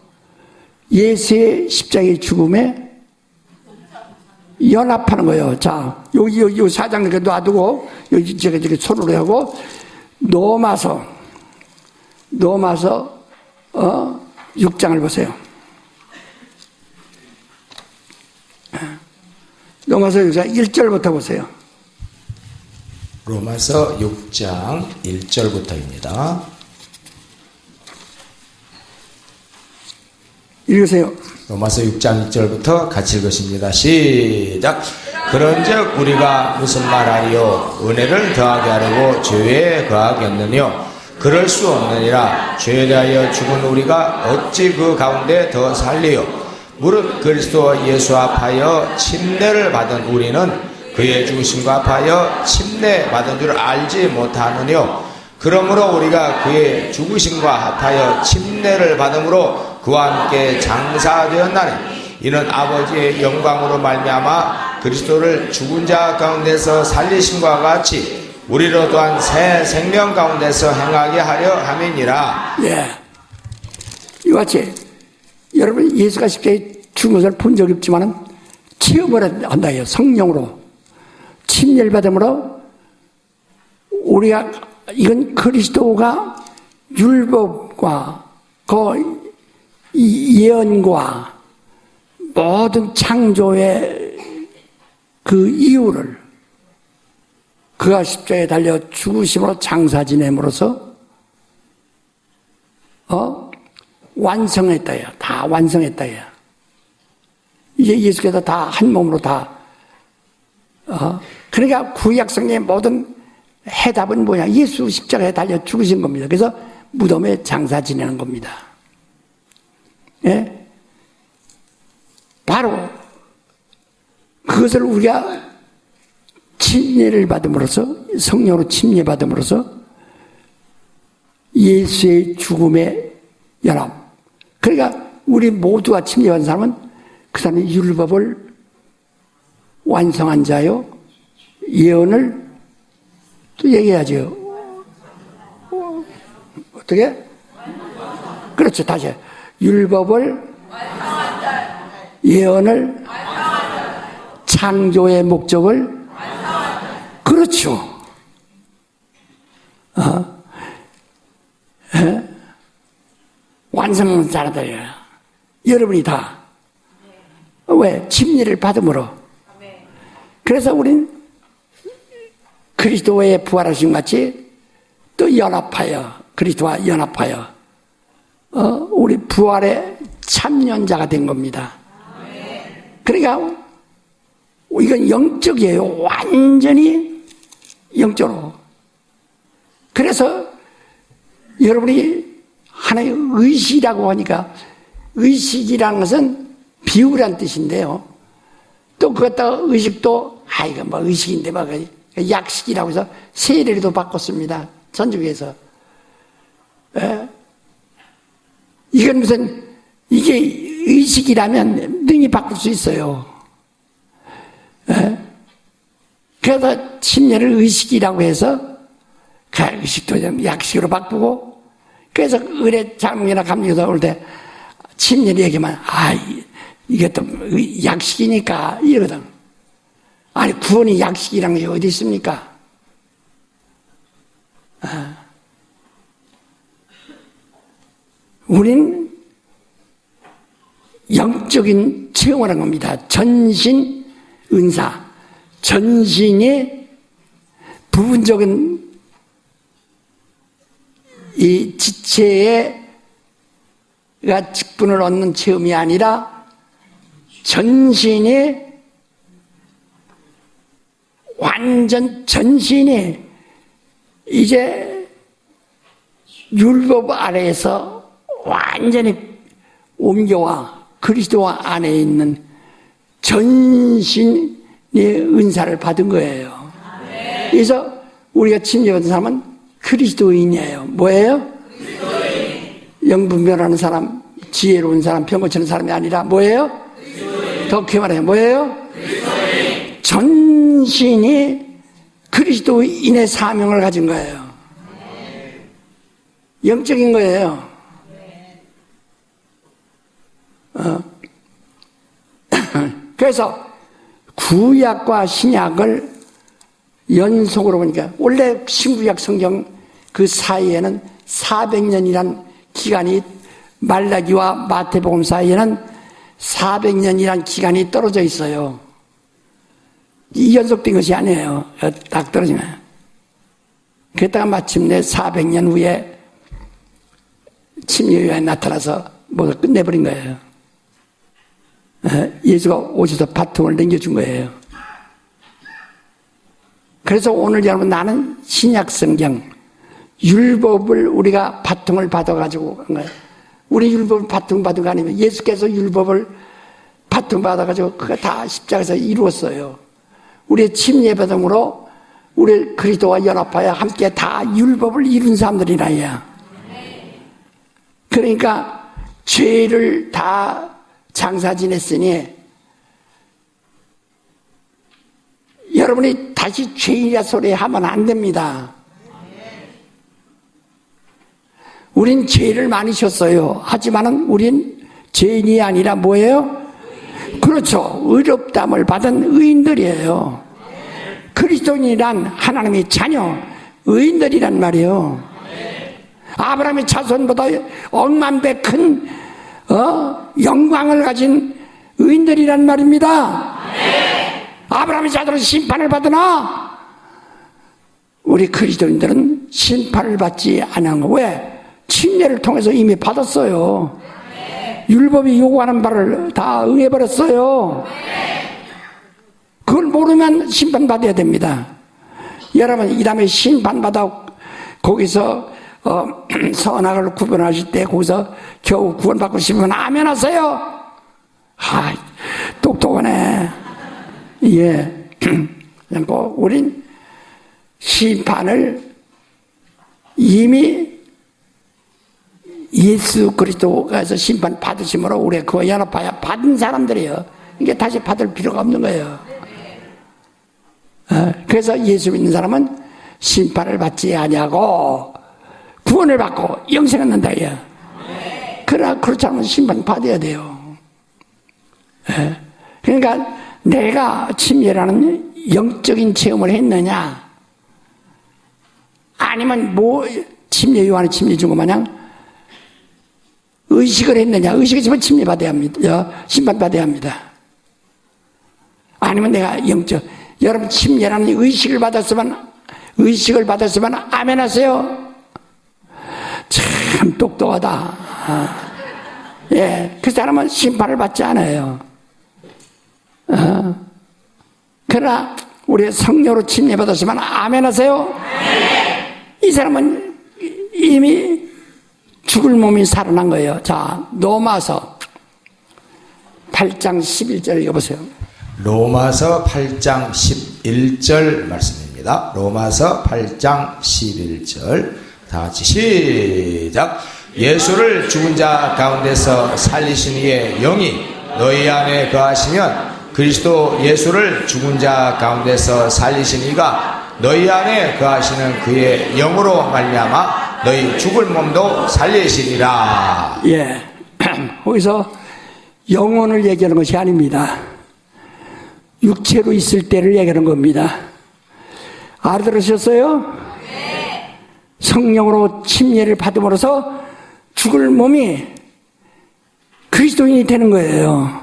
예수의 십자가의 죽음에 연합하는 거예요. 자, 여기 사장 이렇게 놔두고, 여기 저기 손으로 하고, 넘어서, 6장을 보세요. 넘어서 6장 1절부터 보세요. 로마서 6장 1절부터입니다. 읽으세요. 로마서 6장 1절부터 같이 읽으십니다. 시작. 그런즉 우리가 무슨 말하리요? 은혜를 더하게 하려고 죄에 거하겠느뇨? 그럴 수 없느니라. 죄에 대하여 죽은 우리가 어찌 그 가운데 더 살리요? 무릇 그리스도 예수 합하여 침례를 받은 우리는 그의 죽으심과 합하여 침례 받은 줄 알지 못하느뇨? 그러므로 우리가 그의 죽으심과 합하여 침례를 받음으로 그와 함께 장사되었나니 이는 아버지의 영광으로 말미암아 그리스도를 죽은 자 가운데서 살리심과 같이 우리로 또한 새 생명 가운데서 행하게 하려 함이니라. 예. 이와 같이 여러분 예수가 십자가에 죽은 것을 본 적이 없지만은 체험을 한다 해요. 성령으로 침례를 받음으로 우리가 이건 그리스도가 율법과 그 예언과 모든 창조의 그 이유를 그가 십자가에 달려 죽으심으로 장사 지냄으로써 완성했다야. 다 완성했다야. 이제 예수께서 다 한 몸으로 다 그러니까 구약성의 모든 해답은 뭐냐? 예수 십자가에 달려 죽으신 겁니다. 그래서 무덤에 장사 지내는 겁니다. 예? 바로 그것을 우리가 침례를 받음으로써 성령으로 침례 받음으로써 예수의 죽음의 연합. 그러니까 우리 모두가 침례받은 사람은 그 사람이 율법을 완성한 자요, 예언을 또 얘기해야죠. 어떻게? 그렇죠. 다시 율법을 예언을 창조의 목적을 그렇죠. 완성한 사람들이에요. 여러분이 다. 왜? 침례를 받음으로. 그래서 우린 그리스도의 부활하심 같이 또 연합하여, 그리스도와 연합하여, 우리 부활의 참여자가 된 겁니다. 그러니까, 이건 영적이에요. 완전히 영적으로. 그래서 여러분이 하나의 의식이라고 하니까, 의식이라는 것은 비유란 뜻인데요. 또 그것도 의식도, 이거 뭐 의식인데 뭐 약식이라고 해서 세례도 바꿨습니다. 전주교에서. 이건 무슨, 이게 의식이라면 능히 바꿀 수 있어요. 그래서 침례를 의식이라고 해서 그 의식도 좀 약식으로 바꾸고, 그래서 의뢰 장롱이나 감리교사 올 때 침례를 얘기하면 이게 또 약식이니까 이러거든. 아니 구원이 약식이란 게 어디 있습니까? 우린 영적인 체험을 한 겁니다. 전신 은사, 전신의 부분적인 이 지체가 직분을 얻는 체험이 아니라 전신이 완전 전신이 이제 율법 아래에서 완전히 옮겨와 그리스도 안에 있는 전신의 은사를 받은 거예요. 그래서 우리가 침례받은 사람은 그리스도인이에요. 뭐예요? 그리스도인. 영분별하는 사람, 지혜로운 사람, 병 고치는 사람이 아니라 뭐예요? 더 크게 말해요. 뭐예요? 전신이 그리스도인의 사명을 가진 거예요. 영적인 거예요. 그래서 구약과 신약을 연속으로 보니까 원래 신구약 성경 그 사이에는 400년이란 기간이 말라기와 마태복음 사이에는 400년이란 기간이 떨어져 있어요. 이 연속된 것이 아니에요. 딱 떨어지면. 그랬다가 마침내 400년 후에 침례요한이 나타나서 모두 끝내버린 거예요. 예수가 오셔서 바통을 넘겨준 거예요. 그래서 오늘 여러분 나는 신약 성경 율법을 우리가 바통을 받아가지고 간 거예요. 우리 율법을 바통 받은 거 아니면 예수께서 율법을 바통 받아가지고 그거 다 십자가에서 이루었어요. 우리의 침례받음으로 우리 그리스도와 연합하여 함께 다 율법을 이룬 사람들이라야. 그러니까 죄를 다 장사 지냈으니 여러분이 다시 죄인이라 소리 하면 안 됩니다. 우린 죄를 많이 졌어요. 하지만은 우린 죄인이 아니라 뭐예요? 그렇죠. 의롭다함을 받은 의인들이에요. 그리스도인이란 하나님의 자녀, 의인들이란 말이에요. 아브라함의 자손보다 억만 배 큰 영광을 가진 의인들이란 말입니다. 아브라함의 자손은 심판을 받으나 우리 그리스도인들은 심판을 받지 않은 거. 왜? 침례를 통해서 이미 받았어요. 율법이 요구하는 바를 다 응해버렸어요. 그걸 모르면 심판받아야 됩니다. 여러분 이 다음에 심판받아 거기서 선악을 구분하실 때 거기서 겨우 구원받고 싶으면 아멘 하세요. 아, 똑똑하네. 예. 그리고 우린 심판을 이미 예수 그리스도가서 심판 받으심으로 우리가 그 연합하여 받은 사람들이에요. 이게 다시 받을 필요가 없는 거예요. 그래서 예수 믿는 사람은 심판을 받지 아니하고 구원을 받고 영생을 얻는다. 그러나 그렇지 않으면 심판 받아야 돼요. 그러니까 내가 침례라는 영적인 체험을 했느냐 아니면 뭐 침례 요한이 침례 준 것 마냥 의식을 했느냐. 의식이 있으면 침례 받아야 합니다. 심판 받아야 합니다. 아니면 내가 영적 여러분 침례라는 의식을 받았으면 아멘 하세요. 참 똑똑하다. 예, 그 사람은 심판을 받지 않아요. 그러나 우리 성령으로 침례 받았으면 아멘 하세요. 이 사람은 이미 죽을 몸이 살아난 거예요. 자, 로마서 8장 11절 읽어보세요. 로마서 8장 11절 말씀입니다. 로마서 8장 11절 다 같이 시작. 예수를 죽은 자 가운데서 살리신 이의 영이 너희 안에 거하시면 그리스도 예수를 죽은 자 가운데서 살리신 이가 너희 안에 거하시는 그의 영으로 말미암아 너희 죽을 몸도 살리시리라. 예, 거기서 영혼을 얘기하는 것이 아닙니다. 육체로 있을 때를 얘기하는 겁니다. 알아들으셨어요? 네. 성령으로 침례를 받음으로써 죽을 몸이 그리스도인이 되는 거예요.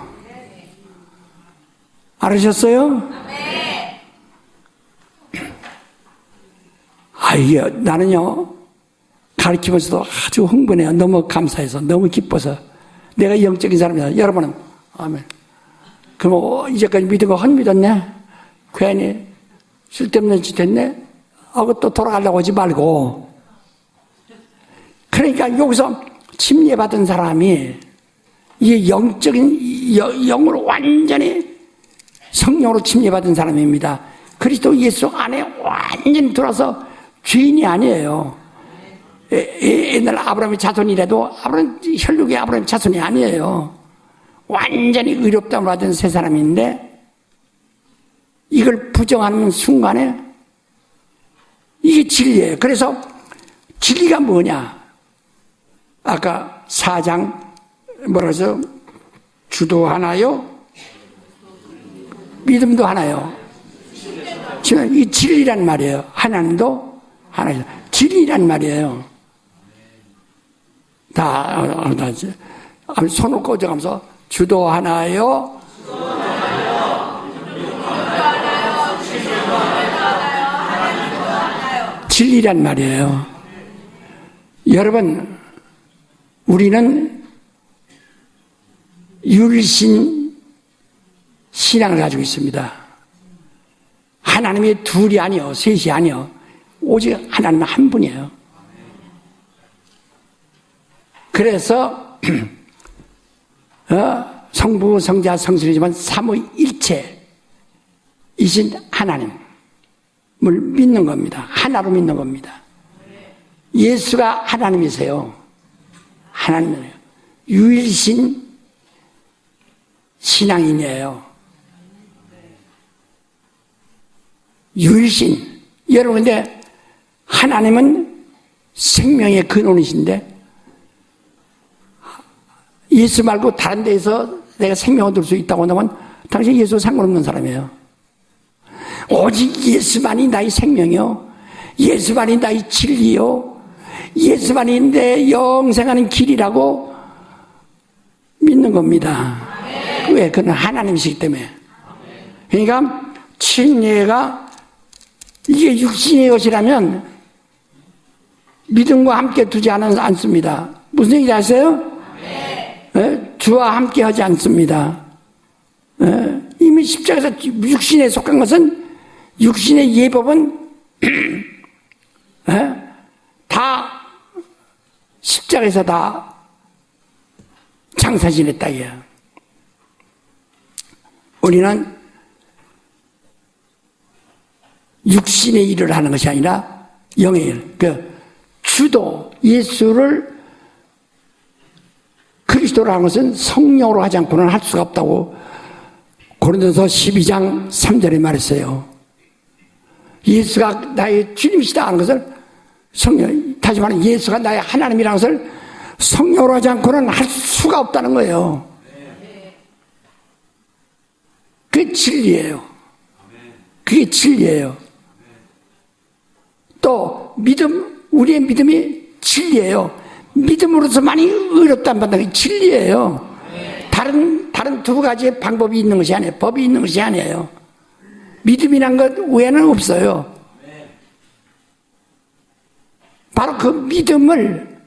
알으셨어요? 네. 이게 나는요 가르치면서도 아주 흥분해요. 너무 감사해서, 너무 기뻐서. 내가 영적인 사람이다. 여러분은 아멘. 그럼 이제까지 믿은 거 헛믿었네? 괜히 쓸데없는 짓 했네? 하고 또 돌아가려고 하지 말고. 그러니까 여기서 침례받은 사람이 이 영적인 영으로 완전히 성령으로 침례받은 사람입니다. 그리스도 예수 안에 완전히 들어서 죄인이 아니에요. 옛날 아브라함의 자손이라도 아브라함 혈육이 아브라함 자손이 아니에요. 완전히 의롭다고 받은 세 사람인데 이걸 부정하는 순간에 이게 진리예요. 그래서 진리가 뭐냐? 아까 4장 뭐라 해서 주도 믿음도 하나요. 지금 이 진리란 말이에요. 하나님도 하나요. 진리란 말이에요. 다 손을 꽂아가면서 주도 하나요. 진리란 말이에요. 여러분, 우리는 율신 신앙을 가지고 있습니다. 하나님이 둘이 아니요, 셋이 아니요, 오직 하나님 한 분이에요. 그래서 성부, 성자, 성신이지만 삼위일체이신 하나님을 믿는 겁니다. 하나로 믿는 겁니다. 예수가 하나님이세요. 하나님이에요. 유일신 신앙인이에요. 유일신. 여러분, 근데 하나님은 생명의 근원이신데 예수 말고 다른 데에서 내가 생명을 얻을 수 있다고 한다면 당신 예수 상관없는 사람이에요. 오직 예수만이 나의 생명이요, 예수만이 나의 진리요, 예수만이 내 영생하는 길이라고 믿는 겁니다. 왜? 그는 하나님이시기 때문에. 그러니까 침례가 이게 육신의 것이라면 믿음과 함께 두지 않습니다. 무슨 얘기인지 아세요? 주와 함께 하지 않습니다. 이미 십자가에서 육신에 속한 것은, 육신의 예법은 다 십자가에서 다 장사 지냈다 이거야. 우리는 육신의 일을 하는 것이 아니라 영의 일. 주도 예수를 그리스도로 하는 것은 성령으로 하지 않고는 할 수가 없다고 고린도서 12장 3절에 말했어요. 예수가 나의 주님이시다 하는 것을 성령, 다시 말하면 예수가 나의 하나님이라는 것을 성령으로 하지 않고는 할 수가 없다는 거예요. 그게 진리예요. 그게 진리예요. 또 믿음, 우리의 믿음이 진리예요. 믿음으로서만이 의롭다는 받는 게 진리예요. 다른 두 가지의 방법이 있는 것이 아니에요. 법이 있는 것이 아니에요. 믿음이란 것 외에는 없어요. 바로 그 믿음을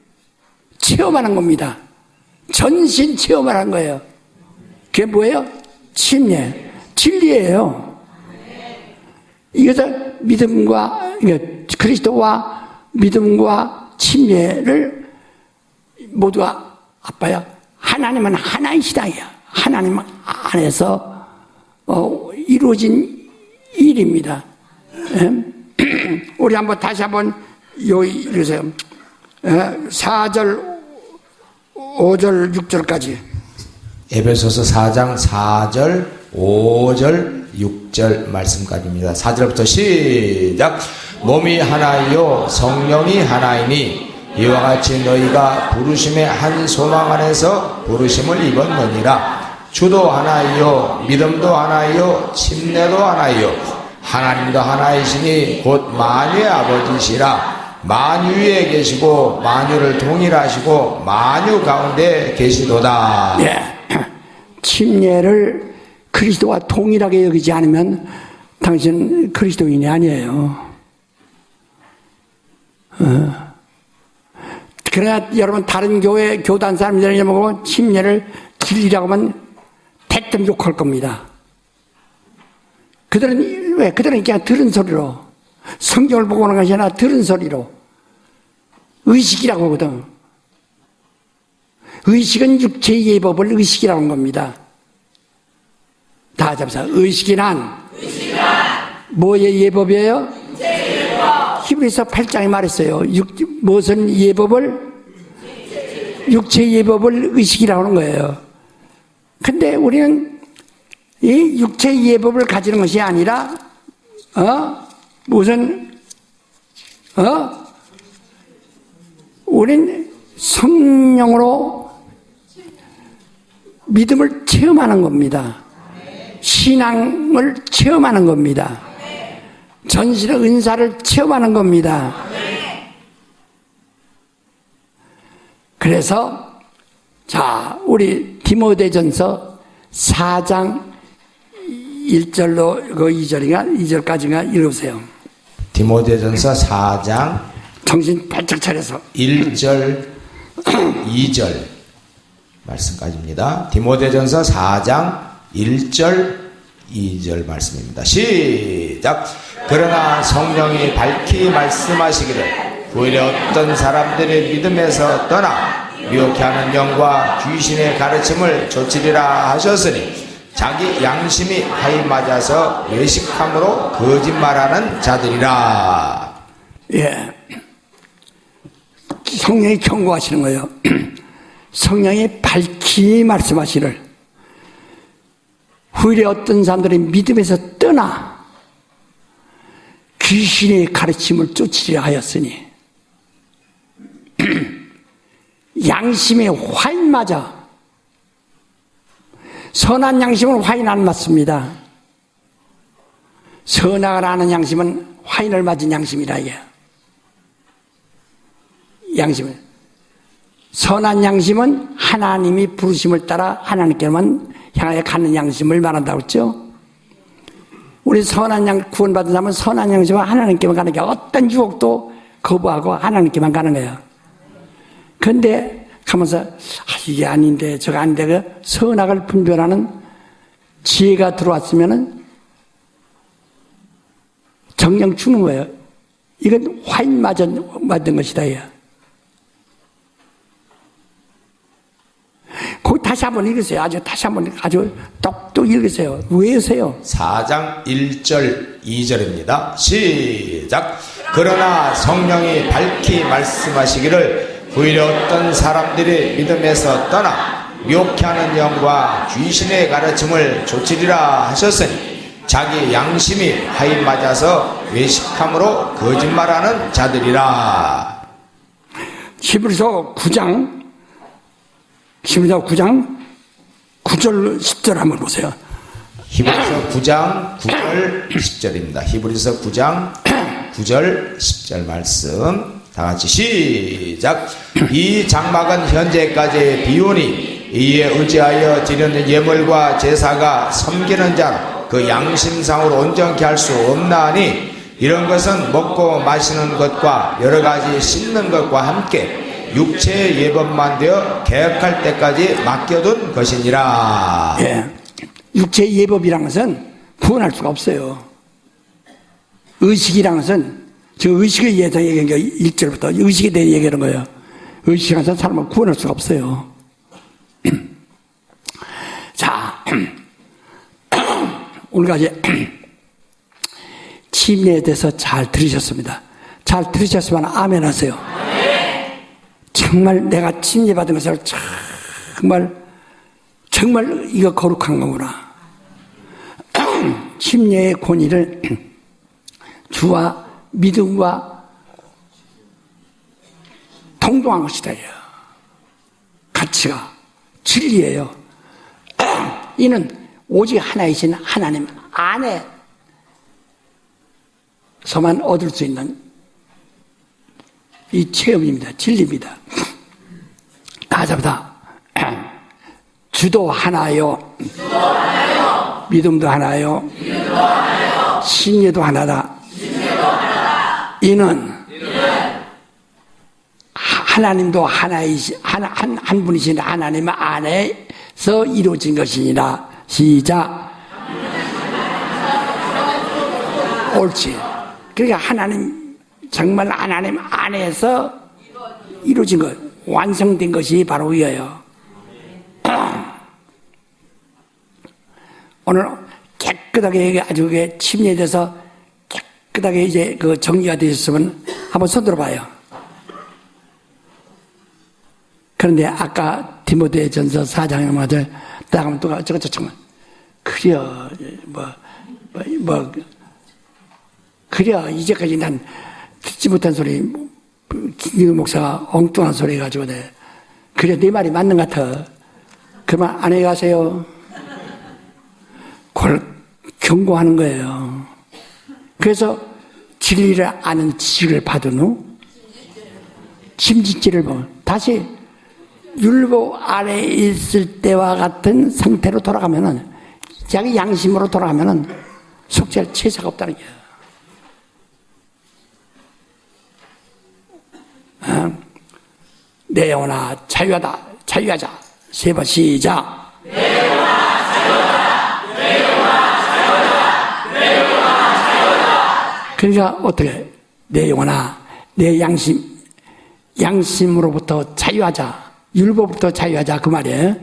체험하는 겁니다. 전신 체험하는 거예요. 그게 뭐예요? 침례. 진리예요. 이것을 믿음과, 그리스도와 믿음과 침례를 모두가 아빠야. 하나님은 하나이시다. 하나님 안에서 이루어진 일입니다. 우리 다시 한번 읽으세요. 4절, 5절, 6절까지. 에베소서 4장 4절, 5절, 6절 말씀까지입니다. 4절부터 시작. 몸이 하나이요 성령이 하나이니 이와 같이 너희가 부르심의 한 소망 안에서 부르심을 입었느니라. 주도 하나이요 믿음도 하나이요 침례도 하나이요 하나님도 하나이시니 곧 만유의 아버지시라. 만유 위에 계시고 만유를 동일하시고 만유 가운데 계시도다. 예. 침례를 그리스도와 동일하게 여기지 않으면 당신 그리스도인이 아니에요. 그러나 여러분 다른 교회 교단 사람들이 보고 침례를 진리라고 하면 대뜸 욕할 겁니다. 그들은 왜? 그들은 그냥 들은 소리로, 성경을 보고 하는 것이 아니라 들은 소리로 의식이라고 하거든. 의식은 육체의 예법을 의식이라고 하는 겁니다. 다 잡사. 의식이란 뭐의 예법이에요? 히브리서 8장에 말했어요. 무슨 예법을? 육체 예법을 의식이라고 하는 거예요. 근데 우리는 이 육체 예법을 가지는 것이 아니라, 우린 성령으로 믿음을 체험하는 겁니다. 신앙을 체험하는 겁니다. 전신의 은사를 체험하는 겁니다. 그래서 자, 우리 디모데전서 4장 1절로 그 2절까지가 읽으세요. 디모데전서 4장 정신 바짝 차려서 1절 2절 말씀까지입니다. 디모데전서 4장 1절 2절 말씀입니다. 시작. 그러나 성령이 밝히 말씀하시기를 오히려 어떤 사람들의 믿음에서 떠나 미혹해 하는 영과 귀신의 가르침을 좇으리라 하셨으니 자기 양심이 하이 맞아서 외식함으로 거짓말하는 자들이라. 예, 성령이 경고하시는 거예요. 성령이 밝히 말씀하시를 후일에 어떤 사람들이 믿음에서 떠나 귀신의 가르침을 쫓으려 하였으니 양심에 화인 맞아. 선한 양심은 화인 안 맞습니다. 선악을 아는 양심은 화인을 맞은 양심이라 이게. 양심은 선한 양심은 하나님이 부르심을 따라 하나님께만 향하여 가는 양심을 말한다고 했죠. 우리 선한 구원받은 사람은 선한 양심은 하나님께만 가는 게 어떤 유혹도 거부하고 하나님께만 가는 거예요. 그런데 가면서 이게 아닌데 저거 아닌데 그 선악을 분별하는 지혜가 들어왔으면은 정령 주는 거예요. 이건 화인 맞은 것이다. 거기 다시 한번 읽으세요. 아주 똑똑 읽으세요. 외우세요. 4장 1절 2절입니다. 시작. 그러나 성령이 밝히 말씀하시기를 오히려 어떤 사람들이 믿음에서 떠나 미혹해 하는 영과 귀신의 가르침을 좇으리라 하셨으니 자기 양심이 하이 맞아서 외식함으로 거짓말하는 자들이라. 히브리서 9장 9절 10절 한번 보세요. 히브리서 9장 9절 10절입니다. 히브리서 9장 9절 10절 말씀 다 같이 시작. 이 장막은 현재까지 비우니 이에 의지하여 드리는 예물과 제사가 섬기는 자로 그 양심상으로 온전케 할 수 없나니 이런 것은 먹고 마시는 것과 여러 가지 씻는 것과 함께 육체의 예법만 되어 개혁할 때까지 맡겨둔 것이니라. 예, 육체의 예법이라는 것은 구원할 수가 없어요. 의식이라는 것은 저 의식에 의해서 얘기한 게 1절부터 의식에 대해 얘기하는 거예요. 의식에서 사람을 구원할 수가 없어요. 자, 오늘까지 침례에 대해서 잘 들으셨습니다. 잘 들으셨으면 아멘 하세요. 정말 내가 침례 받은 것을 정말 이거 거룩한 거구나. 침례의 권위를 주와 믿음과 동등한 것이다. 가치가 진리예요. 이는 오직 하나이신 하나님 안에서만 얻을 수 있는 이 체험입니다. 진리입니다. 다자보다 주도 하나요. 믿음도 하나요. 신예도 하나다. 이는 하나님도 한 분이신 하나님 안에서 이루어진 것이니라. 시작. 옳지. 그러니까 정말 하나님 안에서 이루어진 것, 완성된 것이 바로 이거예요. 오늘 깨끗하게 아주 침례에 대해서 깨끗하게 이제 그 정리가 되셨으면 한번 손 들어봐요. 그런데 아까 디모데전서 4장에 말들 딱 하면 또 저거 그려 그려 이제까지 난 듣지 못한 소리 김기훈 목사가 엉뚱한 소리 해가지고 그래 네 말이 맞는 것 같아. 그만 안녕히 가세요. 그걸 경고하는 거예요. 그래서 진리를 아는 지식을 받은 후 침짓지를 보면 다시 율법 아래에 있을 때와 같은 상태로 돌아가면은 자기 양심으로 돌아가면은 속죄할 제사가 없다는 거예요. 내 영혼아 자유하다 자유하자 세 번 시작. 내 영혼아 자유하다 내 영혼아 자유하자 내 영혼아 자유하자. 그러니까 어떻게 내 영혼아 내 양심으로부터 자유하자 율법부터 자유하자 그 말이에요.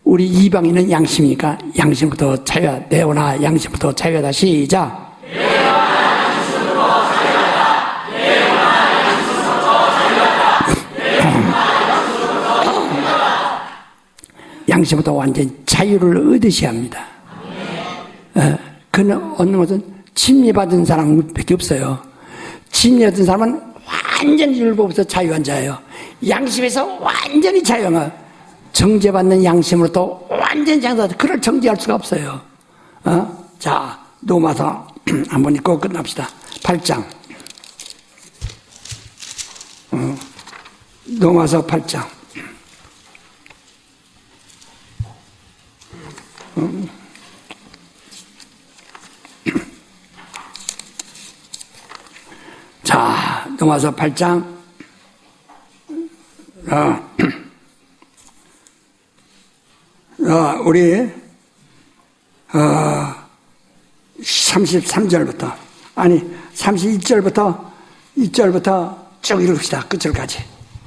우리 이방인은 양심이니까 양심부터 자유하자 내 영혼아 양심부터 자유하다 시작. 양심부터 완전히 자유를 얻으셔야 합니다. 그는 얻는 것은 침례받은 사람밖에 없어요. 침례받은 사람은 완전히 율법에서 자유한 자예요. 양심에서 완전히 자유한 거예요. 정죄받는 양심으로도 완전히 장사하죠. 그걸 정죄할 수가 없어요. 자, 로마서 한번 읽고 끝납시다. 8장. 로마서 8장. 자, 로마서 8장. 우리 33절부터 아니 32절부터 2절부터 쭉 읽읍시다. 끝절까지.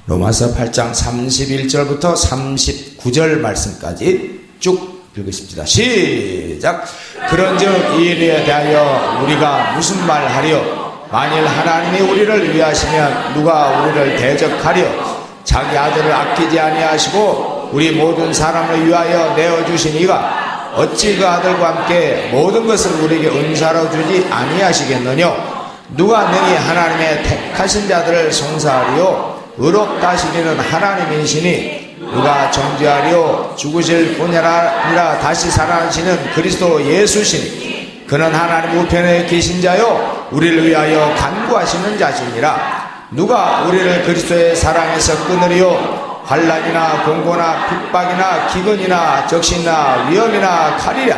로마서 8장 31절부터 39절 말씀까지 쭉 읽으십시다. 시작. 그런즉 이 일에 대하여 우리가 무슨 말하리요? 만일 하나님이 우리를 위하시면 누가 우리를 대적하리요? 자기 아들을 아끼지 아니하시고 우리 모든 사람을 위하여 내어주신 이가 어찌 그 아들과 함께 모든 것을 우리에게 은사로 주지 아니하시겠느냐? 누가 능히 하나님의 택하신 자들을 송사하리요? 의롭다 하시기는 하나님이시니 누가 정죄하리요? 죽으실 뿐이 아니라 다시 살아나시는 그리스도 예수시니 그는 하나님 우편에 계신 자요 우리를 위하여 간구하시는 자시니라. 누가 우리를 그리스도의 사랑에서 끊으리요? 환난이나 공고나 핍박이나 기근이나 적신이나 위험이나 칼이랴.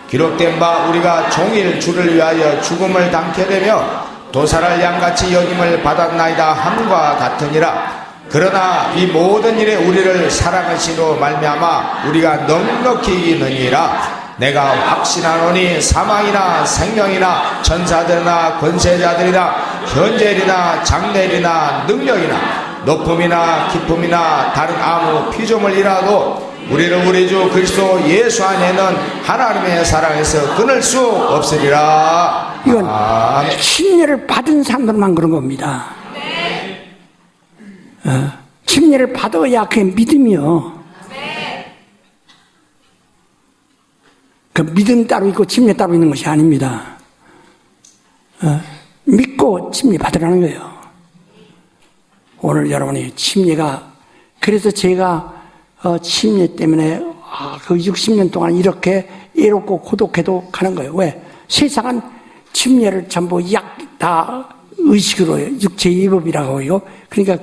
기록된 바 우리가 종일 주를 위하여 죽음을 당케 되며 도살할 양같이 여김을 받았나이다 함과 같으니라. 그러나 이 모든 일에 우리를 사랑하시로 말미암아 우리가 넉넉히 이기느니라. 내가 확신하노니 사망이나 생명이나 천사들이나 권세자들이나 현재일이나 장래일이나 능력이나 높음이나 깊음이나 다른 아무 피조물이라도 우리를 우리 주 그리스도 예수 안에는 하나님의 사랑에서 끊을 수 없으리라. 이건 침례를 받은 사람들만 그런 겁니다. 침례를 받아야 그게 믿음이요. 그 믿음 따로 있고 침례 따로 있는 것이 아닙니다. 믿고 침례 받으라는 거예요. 오늘 여러분이 침례가 그래서 제가 침례 때문에 그 60년 동안 이렇게 애롭고 고독해도 가는 거예요. 왜? 세상은 침례를 전부 다 의식으로 해요. 육체 예법이라고 해요. 그러니까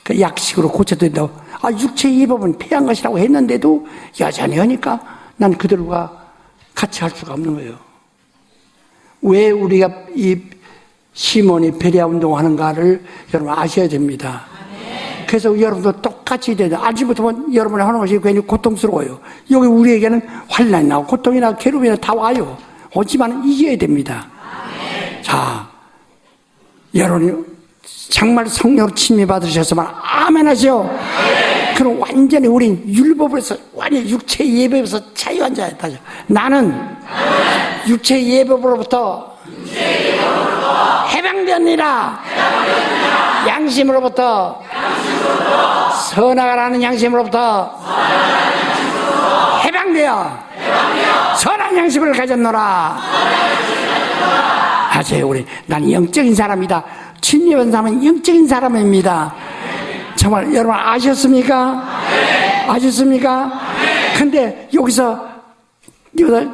그 약식으로 고쳐야 된다고. 육체 예법은 폐한 것이라고 했는데도 여전히 하니까 난 그들과 같이 할 수가 없는 거예요. 왜 우리가 이 시몬이 베레아 운동하는가를 여러분 아셔야 됩니다. 그래서 여러분도 똑같이 돼야 돼요. 알지 못하면 여러분이 하는 것이 괜히 고통스러워요. 여기 우리에게는 환난이 나고 고통이나 괴로움이나 다 와요. 오지만 이겨야 됩니다. 자, 여러분이 정말 성령으로 침례받으셨으면 아멘 하시오. 그럼 완전히 우린 율법에서 완전히 육체 예법에서 자유한 자였다. 나는 육체 예법으로부터 해방되었느니라. 양심으로부터 선악을 하는 양심으로부터 해방되어 선한 양심을 가졌노라. 아세요, 우리 난 영적인 사람이다. 진리한 사람은 영적인 사람입니다. 정말 여러분 아셨습니까? 아셨습니까? 근데 여기서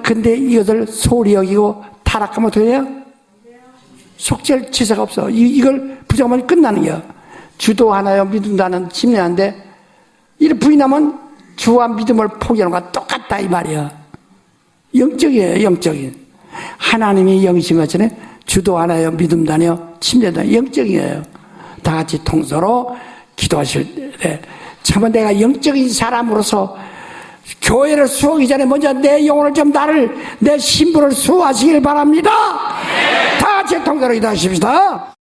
근데 이것을 소홀히 여기고 타락하면 어떻게 해요? 속죄할 지사가 없어. 이걸 부정하면 끝나는 거야. 주도 하나요 믿음도 하나는 침례한데 이를 부인하면 주와 믿음을 포기하는 것과 똑같다 이 말이야. 영적이에요. 영적인. 하나님이 영이신 것처럼 주도 하나요 믿음도 하나요 침례도 하나요 영적이에요. 다 같이 통서로 기도하실 때 참은 내가 영적인 사람으로서 교회를 수호하기 전에 먼저 내 영혼을 좀 내 신분을 수호하시길 바랍니다. 다 같이 통서로 기도하십시다.